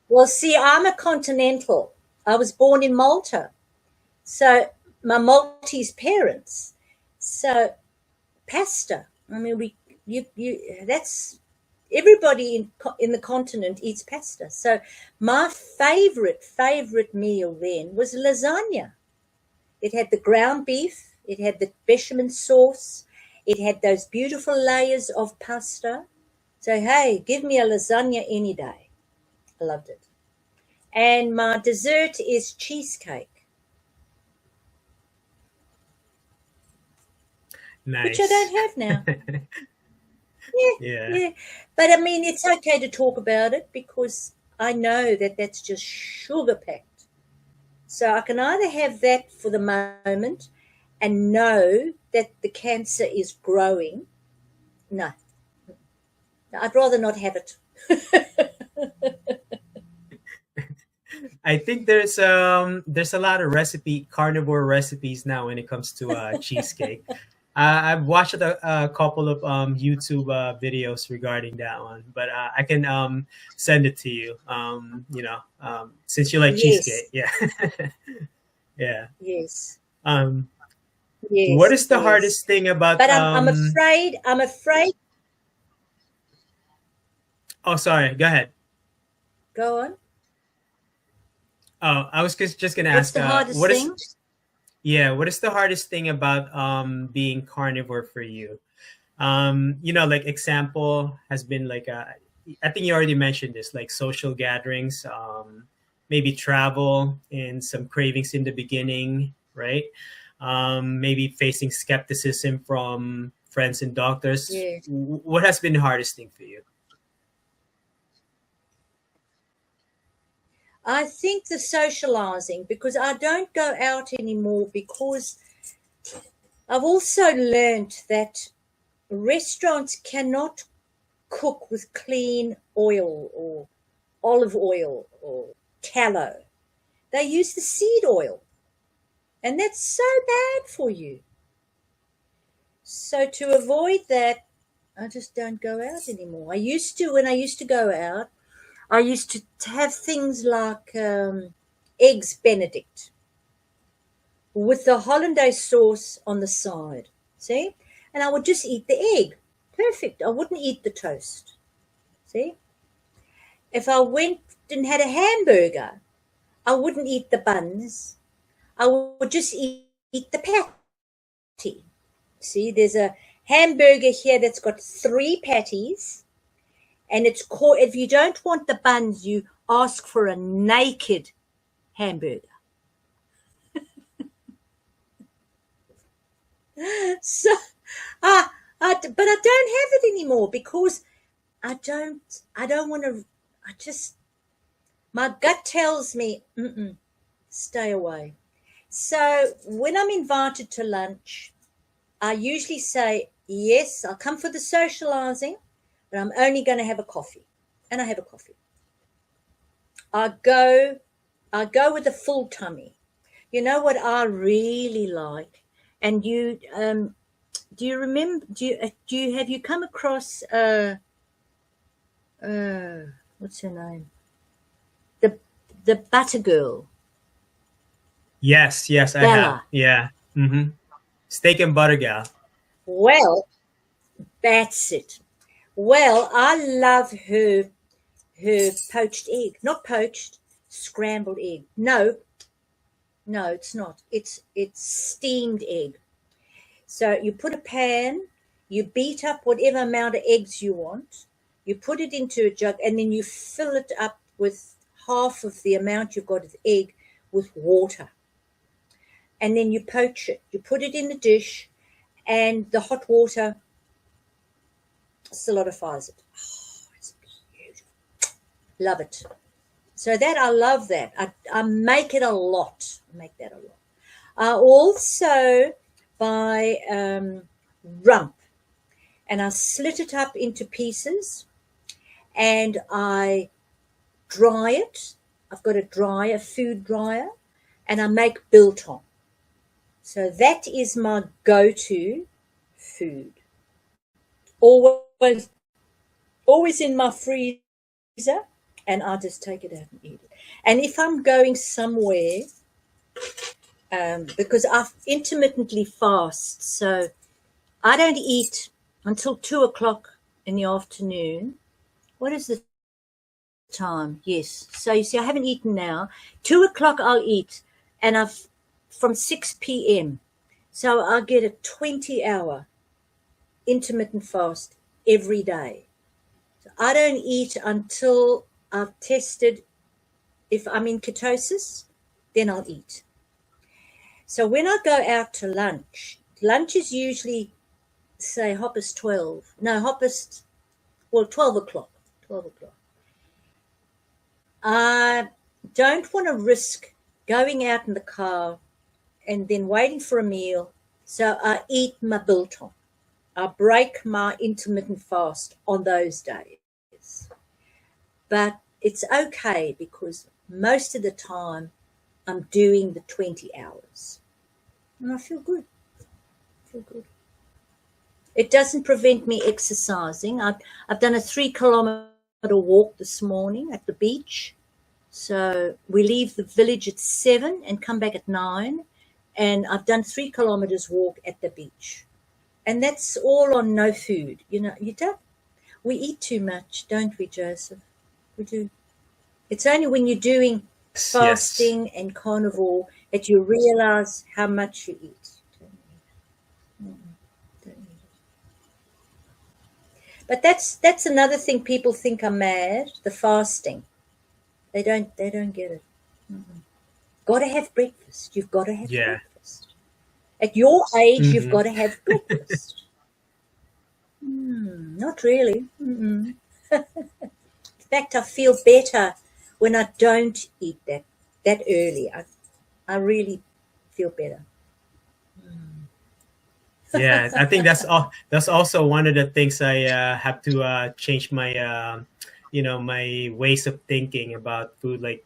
Well, see, I'm a continental. I was born in Malta. So my Maltese parents. So pasta. I mean, that's everybody in the continent eats pasta. So my favorite meal then was lasagna. It had the ground beef, it had the bechamel sauce, it had those beautiful layers of pasta. So hey, give me a lasagna any day. I loved it. And my dessert is cheesecake, which I Nice. don't have now. Yeah, Yeah. yeah. But I mean, it's okay to talk about it because I know that that's just sugar packed. So I can either have that for the moment and know that the cancer is growing. No, I'd rather not have it. I think there's a lot of carnivore recipes now when it comes to cheesecake. I've watched a couple of YouTube videos regarding that one, but I can send it to you. Since you like cheesecake, Yes, yeah, yeah. yes, Um, what yes, is the yes. hardest thing about? But I'm afraid. Oh, sorry. Go ahead. Go on. Oh, I was just gonna What's ask. the hardest What is thing? Yeah? What is the hardest thing about being carnivore for you? Like example has been like I think you already mentioned this, like social gatherings, maybe travel and some cravings in the beginning, right? Maybe facing skepticism from friends and doctors. Yeah. What has been the hardest thing for you? I think the socializing, because I don't go out anymore because I've also learnt that restaurants cannot cook with clean oil or olive oil or tallow. They use the seed oil, and that's so bad for you. So to avoid that, I just don't go out anymore. When I used to go out, I used to have things like eggs Benedict with the hollandaise sauce on the side. See? And I would just eat the egg. Perfect. I wouldn't eat the toast. See? If I went and had a hamburger, I wouldn't eat the buns. I would just eat the patty. See, there's a hamburger here that's got 3 patties, and it's called. If you don't want the buns, you ask for a naked hamburger. So, but I don't have it anymore because I don't want to, my gut tells me, stay away. So when I'm invited to lunch, I usually say, yes, I'll come for the socializing, but I'm only going to have a coffee. And I have a coffee. I go with a full tummy. You know what I really like? And do you remember, have you come across, what's her name? The Butter Girl, Yes, I have. Bella. Yeah. Mm-hmm. Steak and butter gal. Well, that's it. Well, I love her poached egg. Not poached, scrambled egg. No, it's not. It's steamed egg. So you put a pan, you beat up whatever amount of eggs you want, you put it into a jug, and then you fill it up with half of the amount you've got of egg with water. And then you poach it. You put it in the dish, and the hot water solidifies it. Oh, it's beautiful. Love it. So that I love that. I make it a lot. I make that a lot. I also buy rump, and I slit it up into pieces, and I dry it. I've got a food dryer, and I make biltong. So that is my go-to food. Always in my freezer, and I just take it out and eat it. And if I'm going somewhere, because I intermittently fast, so I don't eat until 2:00 in the afternoon. What is the time? Yes. So you see, I haven't eaten now. 2:00 I'll eat, and from 6 p.m. So I get a 20-hour intermittent fast every day. So I don't eat until I've tested if I'm in ketosis, then I'll eat. So when I go out to lunch is usually, say, 12. No, 12 o'clock. 12 o'clock. I don't want to risk going out in the car and then waiting for a meal. So I eat my biltong. I break my intermittent fast on those days. But it's okay because most of the time I'm doing the 20 hours. And I feel good. It doesn't prevent me exercising. I've done a 3-kilometer walk this morning at the beach. So we leave the village at 7 and come back at 9. And I've done 3 kilometers walk at the beach. And that's all on no food. You know, we eat too much, don't we, Joseph? We do. It's only when you're doing Yes. fasting and carnivore that you realize how much you eat. Don't eat it. But that's another thing people think I'm mad, the fasting. They don't get it. Got to have breakfast. You've got to have breakfast. At your age, you've got to have breakfast. Not really. In fact, I feel better when I don't eat that early. I really feel better. Yeah, I think that's also one of the things I have to change my my ways of thinking about food, like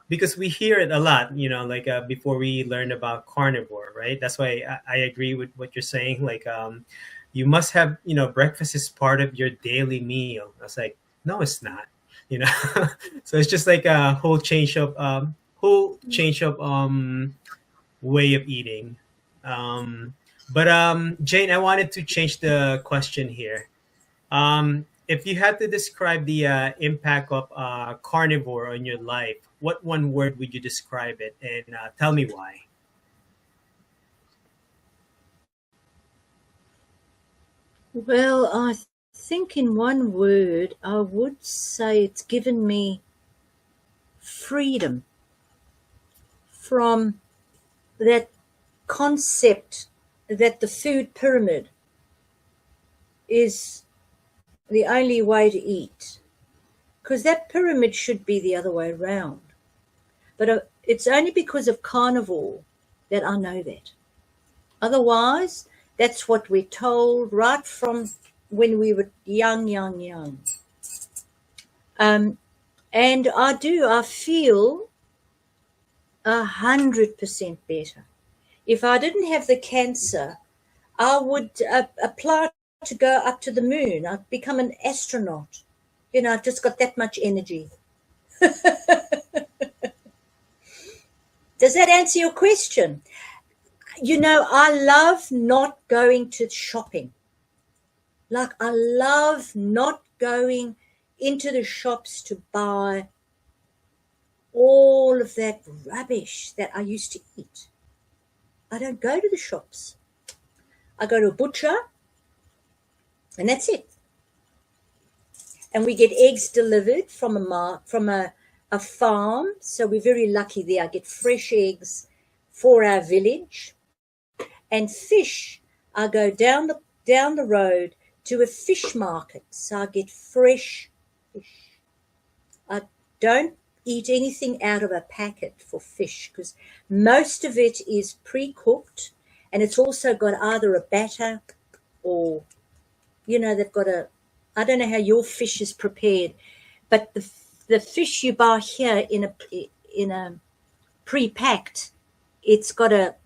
because we hear it a lot, like before we learn about carnivore, right? That's why I agree with what you're saying. Like you must have, breakfast is part of your daily meal. I was like, no, it's not. you know so it's just like a whole change of way of eating. But Jane, I wanted to change the question here. If you had to describe the impact of carnivore on your life, what one word would you describe it, and tell me why? Well, I think in one word, I would say it's given me freedom from that concept that the food pyramid is the only way to eat, because that pyramid should be the other way around. But it's only because of carnivore that I know that. Otherwise, that's what we're told right from when we were young. And I feel 100% better. If I didn't have the cancer, I would apply to go up to the moon. I'd become an astronaut. I've just got that much energy. Does that answer your question? I love not going to shopping. Like, I love not going into the shops to buy all of that rubbish that I used to eat. I don't go to the shops. I go to a butcher, and that's it. And we get eggs delivered from a farm, so we're very lucky there. I get fresh eggs for our village. And fish, I go down the road to a fish market, so I get fresh fish. I don't eat anything out of a packet for fish, because most of it is pre-cooked, and it's also got either a batter or, they've got I don't know how your fish is prepared, but the fish you buy here in a pre-packed, it's got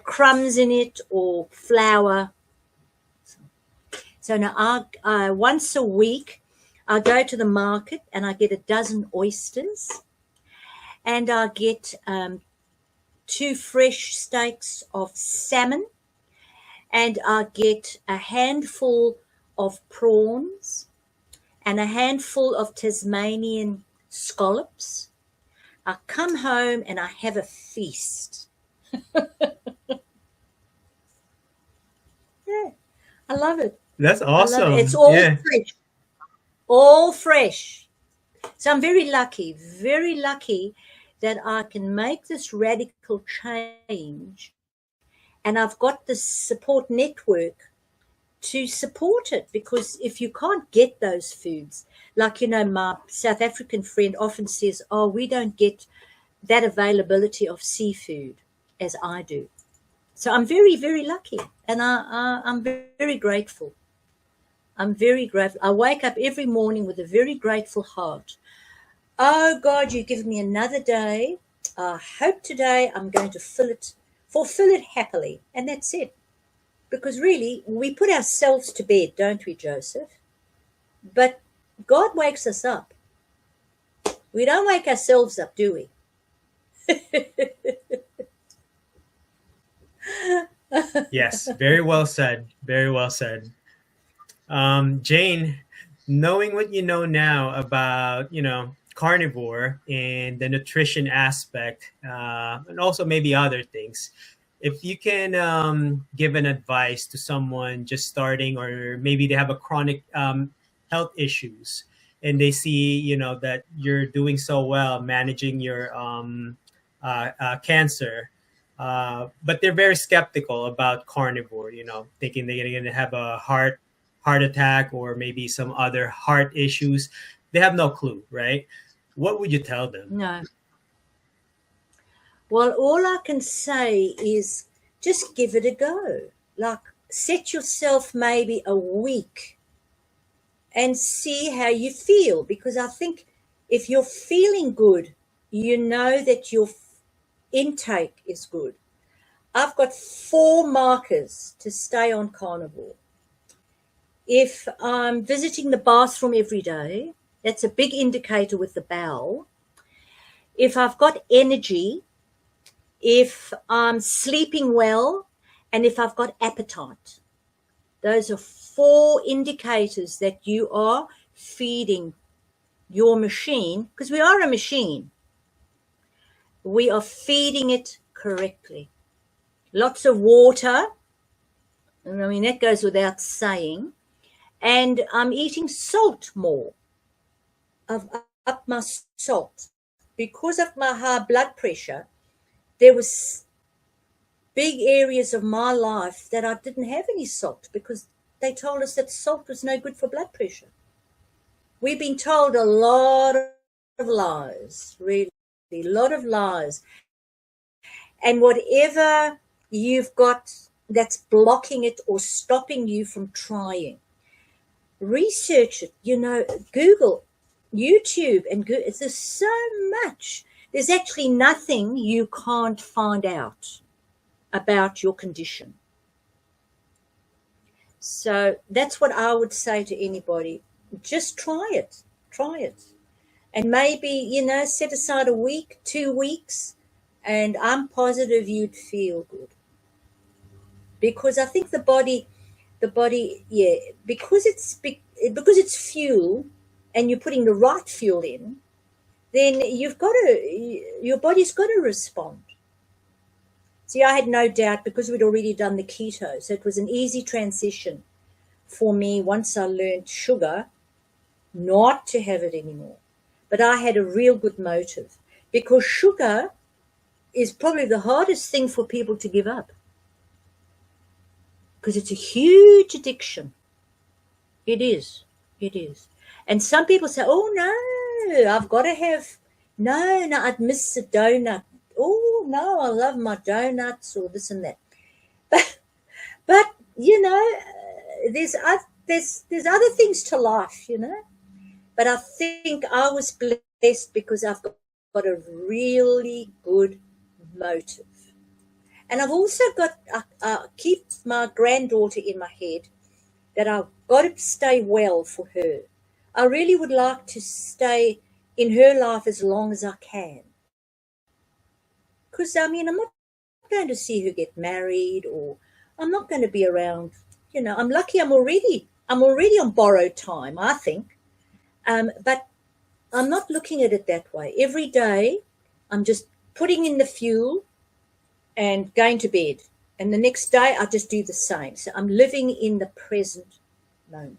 crumbs in it or flour. So now I once a week I go to the market and I get a dozen oysters, and I get 2 fresh steaks of salmon, and I get a handful of prawns and a handful of Tasmanian scallops. I come home and I have a feast. Yeah, I love it. That's I love it. awesome. It's all Yeah. fresh. All fresh. So I'm very lucky that I can make this radical change, and I've got this support network to support it, because if you can't get those foods, like, my South African friend often says, oh, we don't get that availability of seafood as I do. So I'm very, very lucky, and I'm very grateful. I'm very grateful. I wake up every morning with a very grateful heart. Oh, God, you give me another day. I hope today I'm going to fulfill it happily, and that's it. Because really, we put ourselves to bed, don't we, Joseph? But God wakes us up. We don't wake ourselves up, do we? Yes. Very well said. Very well said. Jane, knowing what you know now about, carnivore and the nutrition aspect, and also maybe other things, if you can give an advice to someone just starting, or maybe they have a chronic health issues, and they see, that you're doing so well managing your cancer, but they're very skeptical about carnivore, thinking they're going to have a heart attack or maybe some other heart issues. They have no clue, right? What would you tell them? No. Well, all I can say is just give it a go. Like, set yourself maybe a week and see how you feel, because I think if you're feeling good, you know that your intake is good. I've got 4 markers to stay on carnivore. If I'm visiting the bathroom every day, that's a big indicator with the bowel. If I've got energy, if I'm sleeping well, and if I've got appetite. Those are 4 indicators that you are feeding your machine, because we are a machine. We are feeding it correctly. Lots of water, and I mean, that goes without saying. And I'm eating salt more. I've upped my salt. because of my high blood pressure, there was big areas of my life that I didn't have any salt because they told us that salt was no good for blood pressure. We've been told a lot of lies, really, a lot of lies. And whatever you've got that's blocking it or stopping you from trying, research it, Google, YouTube, and there's so much. There's actually nothing you can't find out about your condition. So that's what I would say to anybody. Just try it. Try it. And maybe, set aside a week, 2 weeks, and I'm positive you'd feel good. Because I think the body, yeah, because it's fuel and you're putting the right fuel in, then your body's got to respond. See, I had no doubt because we'd already done the keto. So it was an easy transition for me once I learned sugar, not to have it anymore. But I had a real good motive because sugar is probably the hardest thing for people to give up because it's a huge addiction. It is. It is. And some people say, oh, no, I've got to have, no, I'd miss a donut. Oh, no, I love my donuts or this and that. But there's other things to life, But I think I was blessed because I've got a really good motive. And I've also got, keep my granddaughter in my head that I've got to stay well for her. I really would like to stay in her life as long as I can. Because, I'm not going to see her get married or I'm not going to be around. I'm lucky I'm already on borrowed time, I think. But I'm not looking at it that way. Every day I'm just putting in the fuel and going to bed. And the next day I just do the same. So I'm living in the present moment.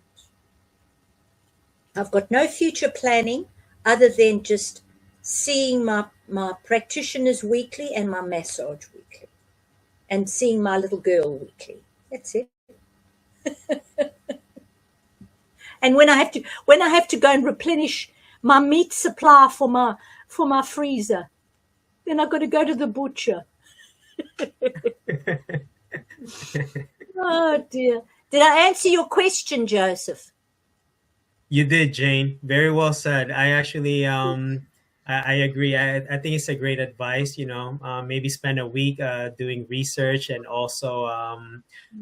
I've got no future planning other than just seeing my practitioners weekly and my massage weekly and seeing my little girl weekly. That's it. And when I have to go and replenish my meat supply for my freezer, then I've got to go to the butcher. Oh dear. Did I answer your question, Joseph? You did, Jane. Very well said. I actually, I agree. I think it's a great advice. Maybe spend a week doing research and also,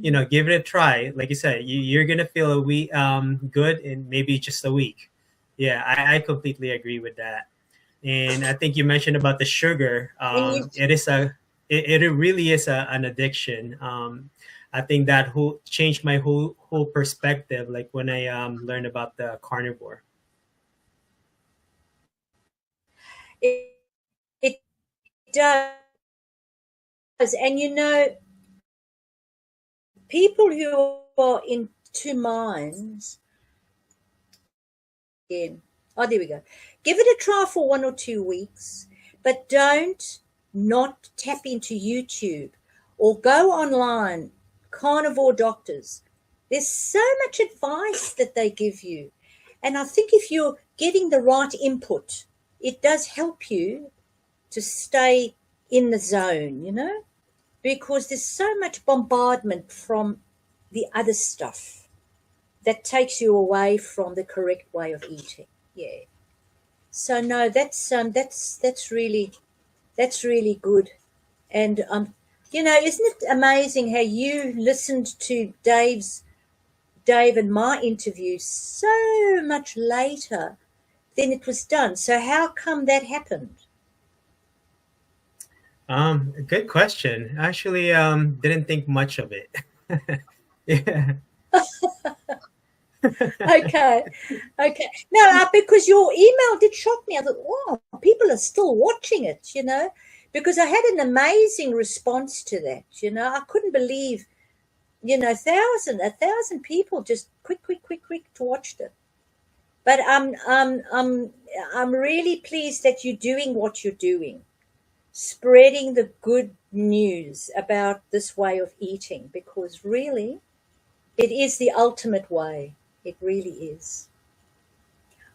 give it a try. Like you said, you're gonna feel a week good in maybe just a week. Yeah, I completely agree with that. And I think you mentioned about the sugar. It really is an addiction. I think that changed my whole perspective. Like when I learned about the carnivore. It does. And people who are in two minds, again, there we go. Give it a try for 1 or 2 weeks, but don't not tap into YouTube or go online, carnivore doctors. There's so much advice that they give you. And I think if you're getting the right input, it does help you to stay in the zone, because there's so much bombardment from the other stuff that takes you away from the correct way of eating. Yeah. So no, that's really good. And isn't it amazing how you listened to Dave and my interview so much later than it was done? So how come that happened? Good question. Actually, didn't think much of it. Yeah. Okay. No, because your email did shock me. I thought, wow, people are still watching it, because I had an amazing response to that. I couldn't believe, 1,000 people just quick to watch it. But I'm really pleased that you're doing what you're doing, spreading the good news about this way of eating, because really it is the ultimate way. It really is.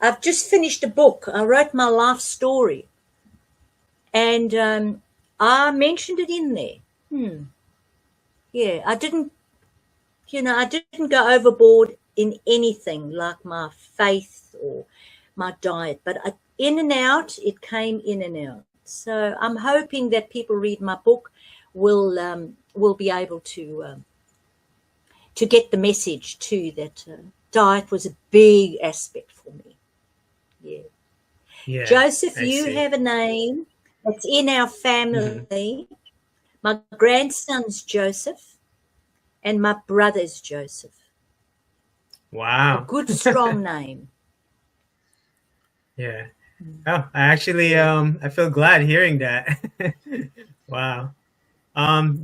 I've just finished a book. I wrote my life story, and I mentioned it in there. Yeah, I didn't go overboard in anything like my faith or my diet, but in and out, it came in and out. So I'm hoping that people read my book will be able to get the message too, that diet was a big aspect for me. Yeah. Yeah, Joseph, I you see. have a name that's in our Hmm. family. My grandson's Joseph, and my brother's Joseph. A Wow. good, strong name. Yeah. Oh, I actually Yeah. I feel glad hearing that. Wow.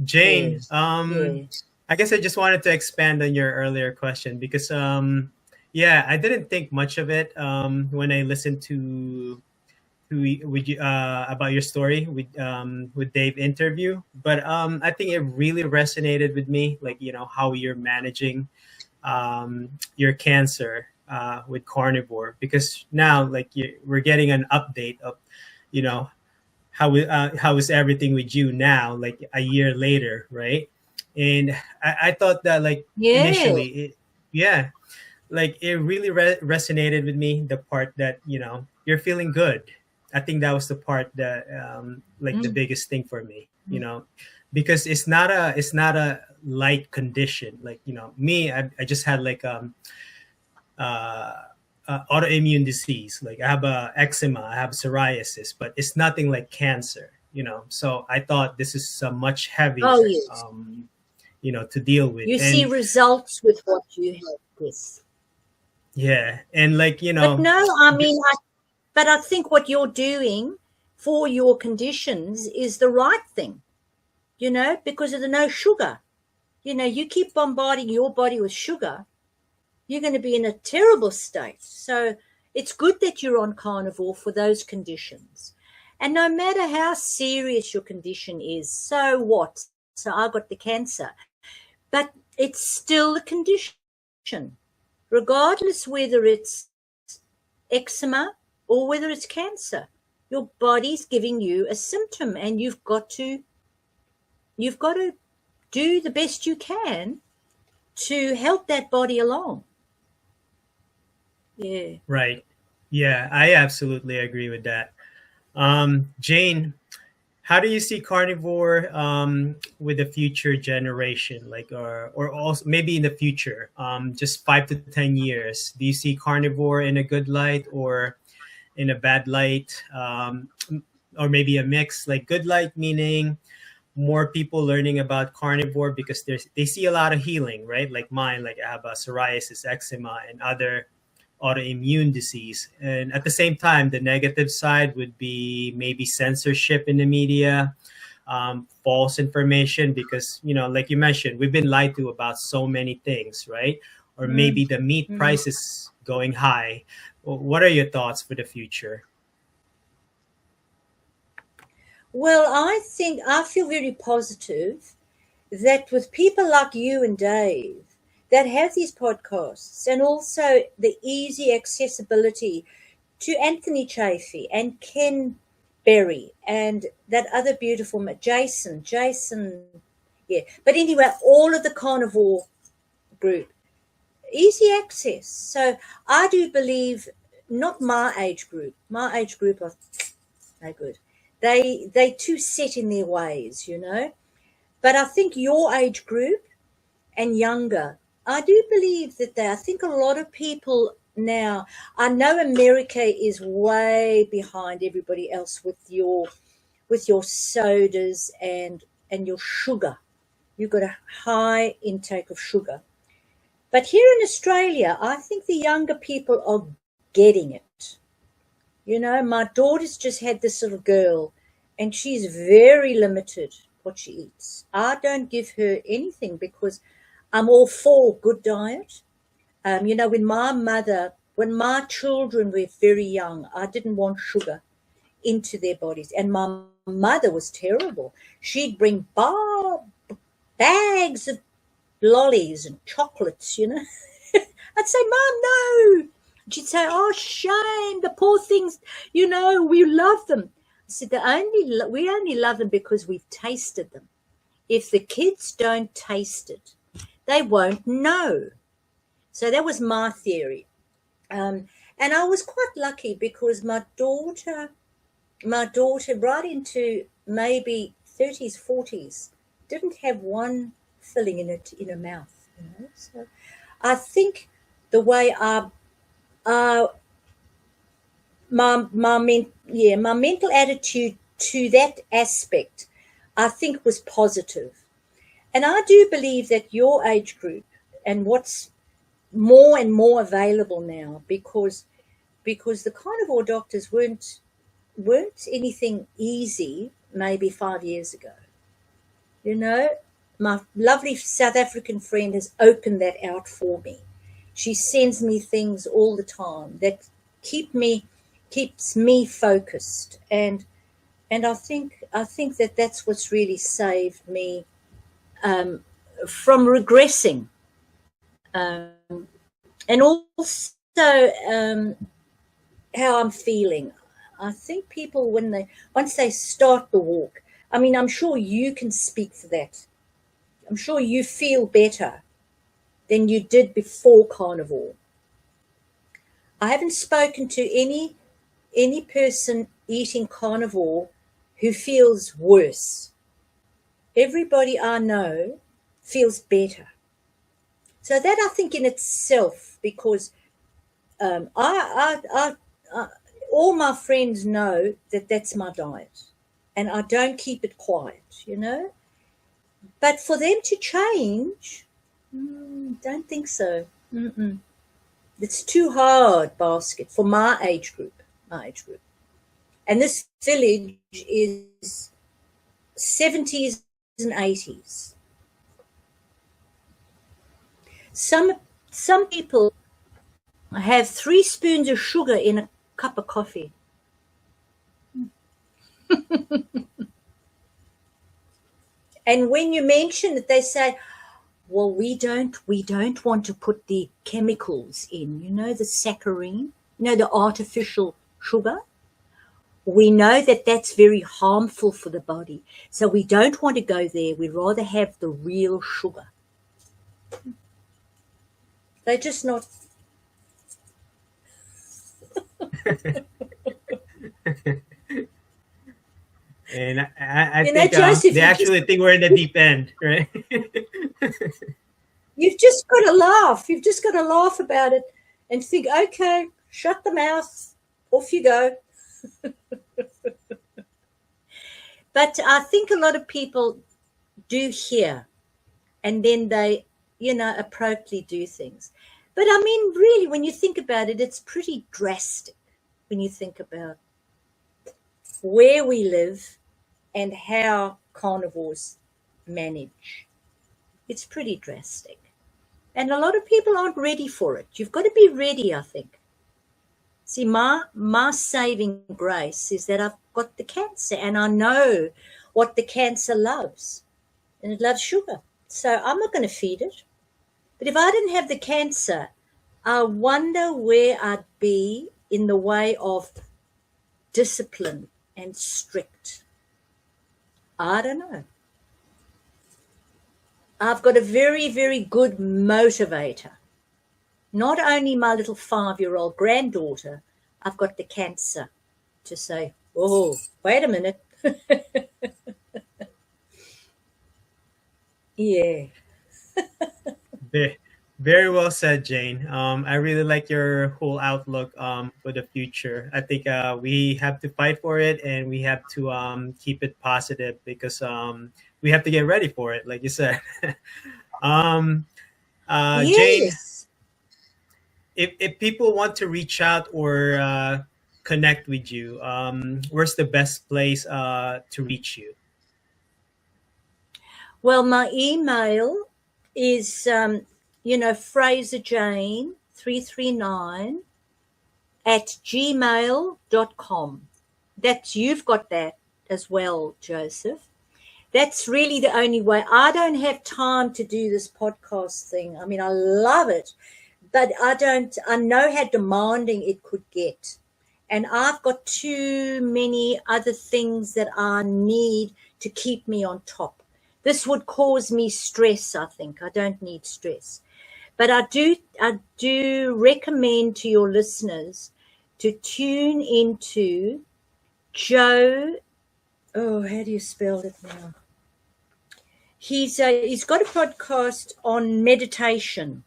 Jane, Yes. Yeah. I guess I just wanted to expand on your earlier question because yeah, I didn't think much of it when I listened to with you about your story with Dave interview, but I think it really resonated with me, like how you're managing your cancer with carnivore, because now like we're getting an update of you know how is everything with you now, like a year later, right? And I thought that like Yeah. initially yeah, like it really resonated with me, the part that you're feeling good. I think that was the part that like the Mm, biggest thing for me, mm. because it's not a light condition, like me, I just had like uh autoimmune disease, like I have a eczema, I have psoriasis, but it's nothing like cancer, so I thought this is much Oh, heavier, yes. to deal with. You see And results with what you have. Yes. yeah, and like But no, I th- mean, but I think what you're doing for your conditions is the right thing, because of the no sugar. You keep bombarding your body with sugar, you're going to be in a terrible state. So it's good that you're on carnivore for those conditions. And no matter how serious your condition is, so what? So I got the cancer, but it's still a condition, regardless whether it's eczema or whether it's cancer. Your body's giving you a symptom, and you've got to do the best you can to help that body along. Yeah. right, yeah, I absolutely agree with that. Jane, how do you see carnivore with the future generation, like or also maybe in the future, just 5 to 10 years? Do you see carnivore in a good light or in a bad light, or maybe a mix? Like good light meaning more people learning about carnivore because they see a lot of healing, right? Like mine, like I have a psoriasis, eczema, and other autoimmune disease. And at the same time, the negative side would be maybe censorship in the media, false information, because like you mentioned, we've been lied to about so many things, right? Or Mm, maybe the meat mm. prices going high. What are your thoughts for the future? Well, I feel very positive that with people like you and Dave that have these podcasts, and also the easy accessibility to Anthony Chafee and Ken Berry and that other beautiful Jason, yeah. But anyway, all of the carnivore group, easy access. So I do believe, not my age group. My age group are no good. They too set in their ways. But I think your age group and younger, I do believe that I think a lot of people now, I know America is way behind everybody else with your sodas and your sugar. You've got a high intake of sugar. But here in Australia, I think the younger people are getting it. My daughter's just had this little girl, and she's very limited what she eats. I don't give her anything because I'm all for good diet. When my mother when my children were very young, I didn't want sugar into their bodies. And my mother was terrible. She'd bring bags of lollies and chocolates, you know. I'd say, Mom, no. She'd say, oh, shame, the poor things, you know, we love them. I said, we only love them because we've tasted them. If the kids don't taste it, they won't know. So that was my theory. And I was quite lucky because my daughter, right into maybe 30s, 40s, didn't have one filling in her mouth. You know? So I think the way my mental attitude to that aspect, I think, was positive. And I do believe that your age group and what's more and more available now, because the carnivore doctors weren't anything easy maybe 5 years ago. You know, my lovely South African friend has opened that out for me. She sends me things all the time that keeps me focused, and I think that that's what's really saved me from regressing, and also how I'm feeling. I think people, once they start the walk, I mean, I'm sure you can speak for that. I'm sure you feel better than you did before carnivore. I haven't spoken to any person eating carnivore who feels worse. Everybody I know feels better. So that, I think, in itself, because all my friends know that that's my diet, and I don't keep it quiet, you know. But for them to change, don't think so. It's too hard basket for my age group. And this village is 70s and 80s. Some people have 3 spoons of sugar in a cup of coffee. And when you mention it, they say, well, we don't want to put the chemicals in, you know, the saccharin, you know, the artificial sugar. We know that that's very harmful for the body. So we don't want to go there. We'd rather have the real sugar. They're just not. And I You know, think Joseph, they actually think we're in the deep end, right? you've just got to laugh. You've just got to laugh about it and think, okay, shut the mouth, off you go. But I think a lot of people do hear, and then they, you know, appropriately do things. But I mean, really, when you think about it, it's pretty drastic when you think about where we live and how carnivores manage. It's pretty drastic. And a lot of people aren't ready for it. You've got to be ready, I think. See, my saving grace is that I've got the cancer, and I know what the cancer loves, and it loves sugar. So I'm not going to feed it. But if I didn't have the cancer, I wonder where I'd be in the way of discipline and strict. I don't know. I've got a very, very good motivator. Not only my little 5-year-old granddaughter, I've got the cancer to say, oh, wait a minute. Yeah. Very well said, Jane. I really like your whole outlook for the future. I think we have to fight for it, and we have to keep it positive, because we have to get ready for it, like you said. Jane, Yes. if people want to reach out or connect with you, where's the best place to reach you? Well, my email is, FraserJane339 gmail.com. That's, you've got that as well, Joseph. That's really the only way. I don't have time to do this podcast thing. I mean, I love it, but I know how demanding it could get. And I've got too many other things that I need to keep me on top. This would cause me stress, I think. I don't need stress. But I do recommend to your listeners to tune into Joe. Oh, how do you spell it now? He's got a podcast on meditation.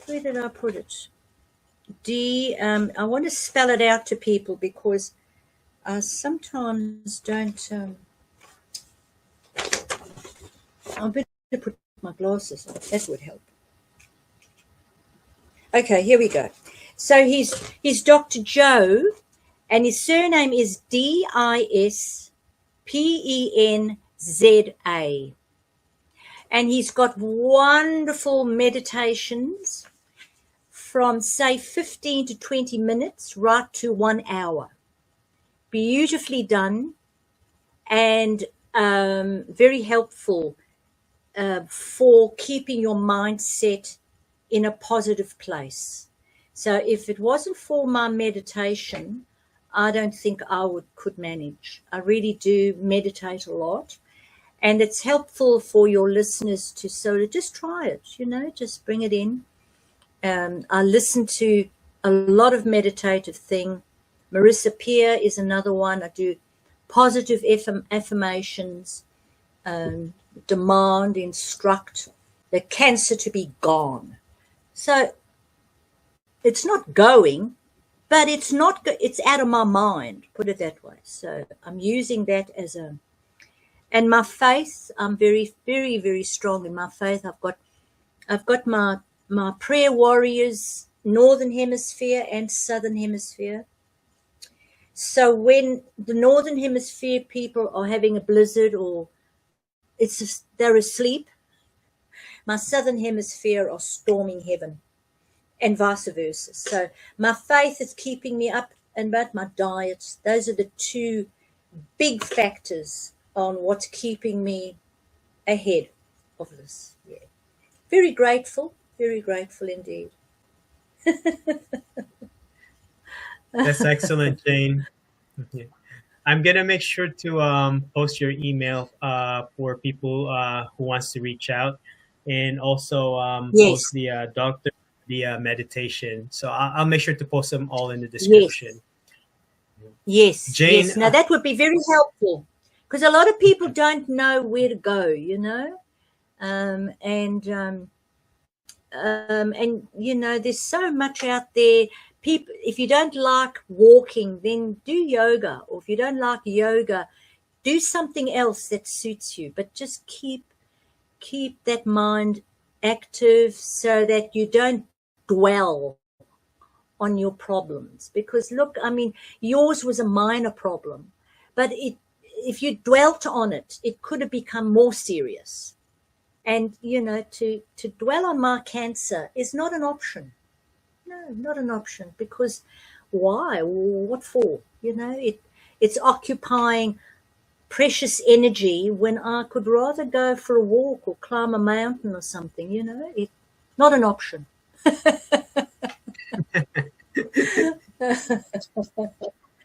Where did I put it? I want to spell it out to people because I sometimes don't. I better put my glasses on. That would help. Okay, here we go. So he's Dr. Joe, and his surname is Dispenza. And he's got wonderful meditations from, say, 15 to 20 minutes right to 1 hour. Beautifully done and very helpful for keeping your mindset in a positive place. So if it wasn't for my meditation, I don't think I could manage. I really do meditate a lot. And it's helpful for your listeners to sort of just try it, just bring it in. I listen to a lot of meditative thing. Marissa Peer is another one. I do positive affirmations, demand, instruct the cancer to be gone. So it's not going, but it's out of my mind, put it that way. So I'm using that and my faith, I'm very, very, very strong in my faith. I've got my prayer warriors, Northern Hemisphere and Southern Hemisphere. So when the Northern Hemisphere people are having a blizzard or they're asleep, my Southern Hemisphere are storming heaven and vice versa. So my faith is keeping me up, and about my diet. Those are the two big factors on what's keeping me ahead of this. Yeah. Very grateful indeed. That's excellent, Jane. Yeah. I'm gonna make sure to post your email for people who wants to reach out, and also Yes. post the doctor, the meditation. So I'll make sure to post them all in the Yes. description. Yes. Jane, yes. Now that would be very helpful because a lot of people don't know where to go, and there's so much out there. People, if you don't like walking, then do yoga, or if you don't like yoga, do something else that suits you. But just keep that mind active so that you don't dwell on your problems. Because look, I mean, yours was a minor problem, but if you dwelt on it, it could have become more serious. And, to dwell on my cancer is not an option. No, not an option, because why? What for? It's occupying precious energy when I could rather go for a walk or climb a mountain or something, It's not an option.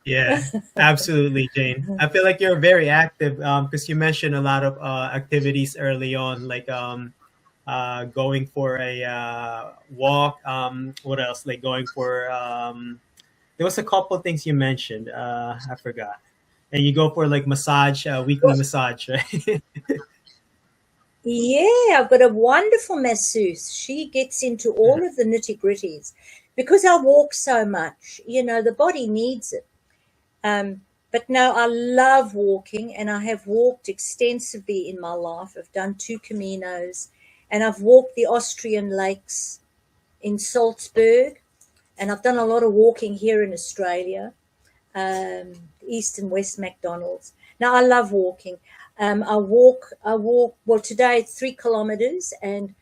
yeah, absolutely, Jane. I feel like you're very active because you mentioned a lot of activities early on, like going for a walk. What else? Like going for there was a couple of things you mentioned. I forgot. And you go for like massage, weekly massage, right? Yeah, I've got a wonderful masseuse. She gets into all of the nitty-gritties because I walk so much. The body needs it. But no, I love walking, and I have walked extensively in my life. I've done 2 Caminos, and I've walked the Austrian lakes in Salzburg, and I've done a lot of walking here in Australia, East and West McDonald's. Now, I love walking. I walk, well, today it's 3 kilometers, and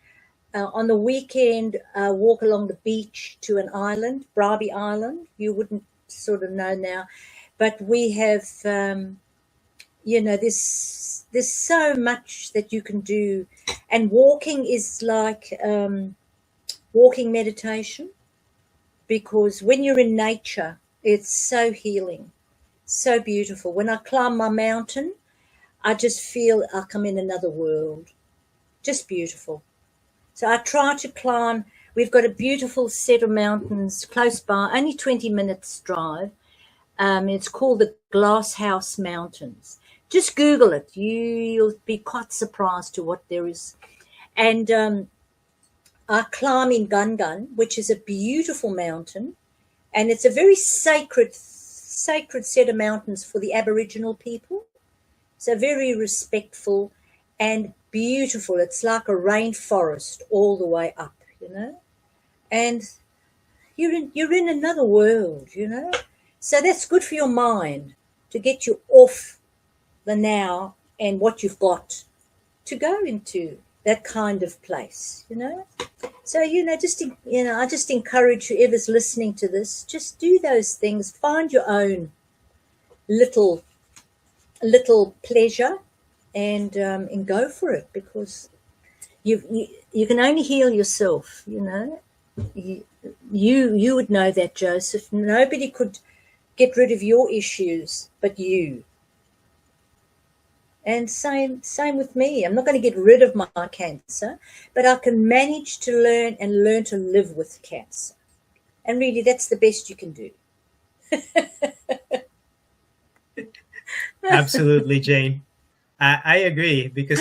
On the weekend, walk along the beach to an island, Bribie Island. You wouldn't sort of know now, but we have, there's so much that you can do, and walking is like walking meditation, because when you're in nature, it's so healing, so beautiful. When I climb my mountain, I just feel like I'm in another world, just beautiful. So I try to climb. We've got a beautiful set of mountains close by, only 20 minutes drive. It's called the Glass House Mountains. Just Google it. You'll be quite surprised to what there is. And I climb in Gungun, which is a beautiful mountain, and it's a very sacred set of mountains for the Aboriginal people. So very respectful and beautiful. It's like a rainforest all the way up, and you're in another world, So that's good for your mind, to get you off the now and what you've got, to go into that kind of place, So, I just encourage whoever's listening to this, just do those things. Find your own little pleasure, and go for it, because you can only heal yourself. You would know that, Joseph. Nobody could get rid of your issues but you. And same with me. I'm not going to get rid of my cancer, but I can manage to learn to live with cancer. And really, that's the best you can do. Absolutely, Jane. I agree, because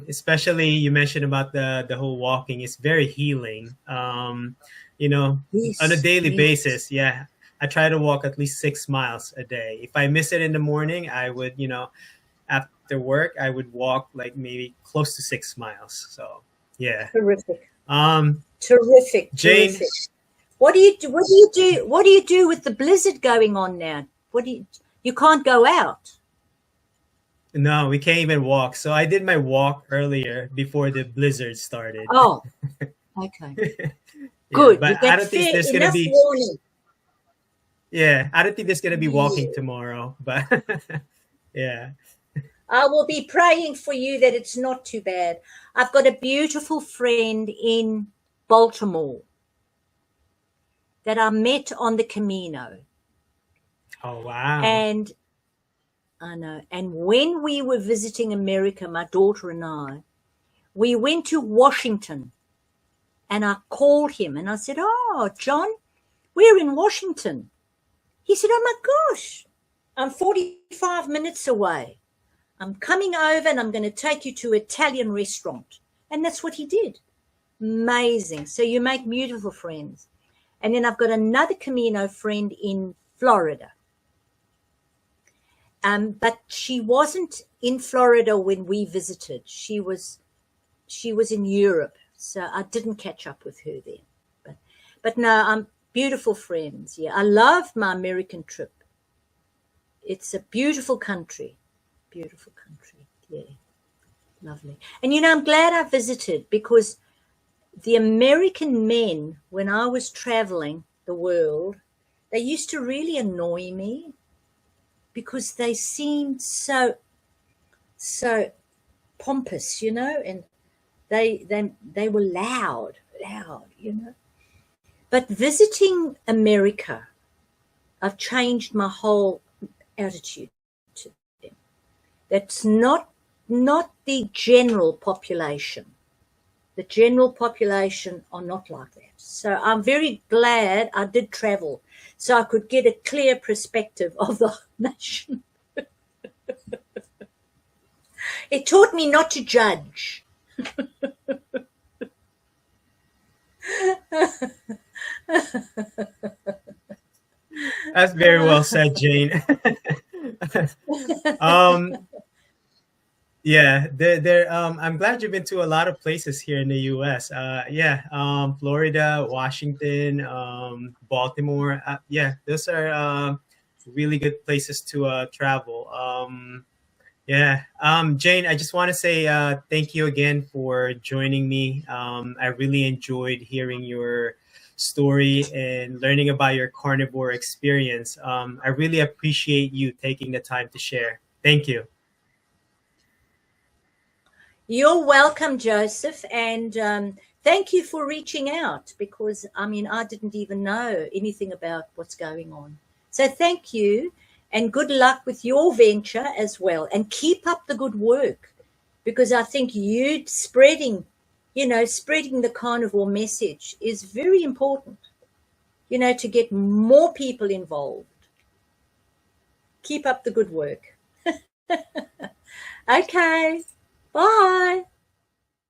especially you mentioned about the whole walking. It's very healing. Yes, On a daily yes. basis. Yeah, I try to walk at least 6 miles a day. If I miss it in the morning, I would, after work, I would walk like maybe close to 6 miles. So yeah. Terrific. Um, Terrific. Jane. Terrific. What do you do? What do you do? What do you do with the blizzard going on now? You can't go out. No, we can't even walk. So I did my walk earlier before the blizzard started. Oh, okay. Yeah, Good. but You I get don't think there's gonna enough be. warning. Yeah, I don't think there's gonna be walking Yeah. tomorrow. But yeah. I will be praying for you that it's not too bad. I've got a beautiful friend in Baltimore that I met on the Camino. Oh wow. And I know. And when we were visiting America, my daughter and I, we went to Washington, and I called him and I said, "Oh, John, we're in Washington." He said, "Oh my gosh, I'm 45 minutes away. I'm coming over and I'm going to take you to an Italian restaurant." And that's what he did. Amazing. So you make beautiful friends. And then I've got another Camino friend in Florida. But she wasn't in Florida when we visited. She was in Europe, so I didn't catch up with her then. But no, I'm beautiful friends. Yeah, I love my American trip. It's a beautiful country. Beautiful country. Yeah, lovely. And I'm glad I visited, because the American men, when I was traveling the world, they used to really annoy me, because they seemed so pompous, and they were loud, But visiting America, I've changed my whole attitude to them. That's not the general population. The general population are not like that. So I'm very glad I did travel, so I could get a clear perspective of the nation. It taught me not to judge. That's very well said, Jane. um, yeah, I'm glad you've been to a lot of places here in the U.S. Yeah, Florida, Washington, Baltimore. Yeah, those are really good places to travel. Yeah. Jane, I just want to say thank you again for joining me. I really enjoyed hearing your story and learning about your carnivore experience. I really appreciate you taking the time to share. Thank you. You're welcome, Joseph, and thank you for reaching out because I mean, I didn't even know anything about what's going on. So thank you, and good luck with your venture as well, and keep up the good work because I think you spreading, spreading the carnivore message is very important, to get more people involved. Keep up the good work. Okay, bye.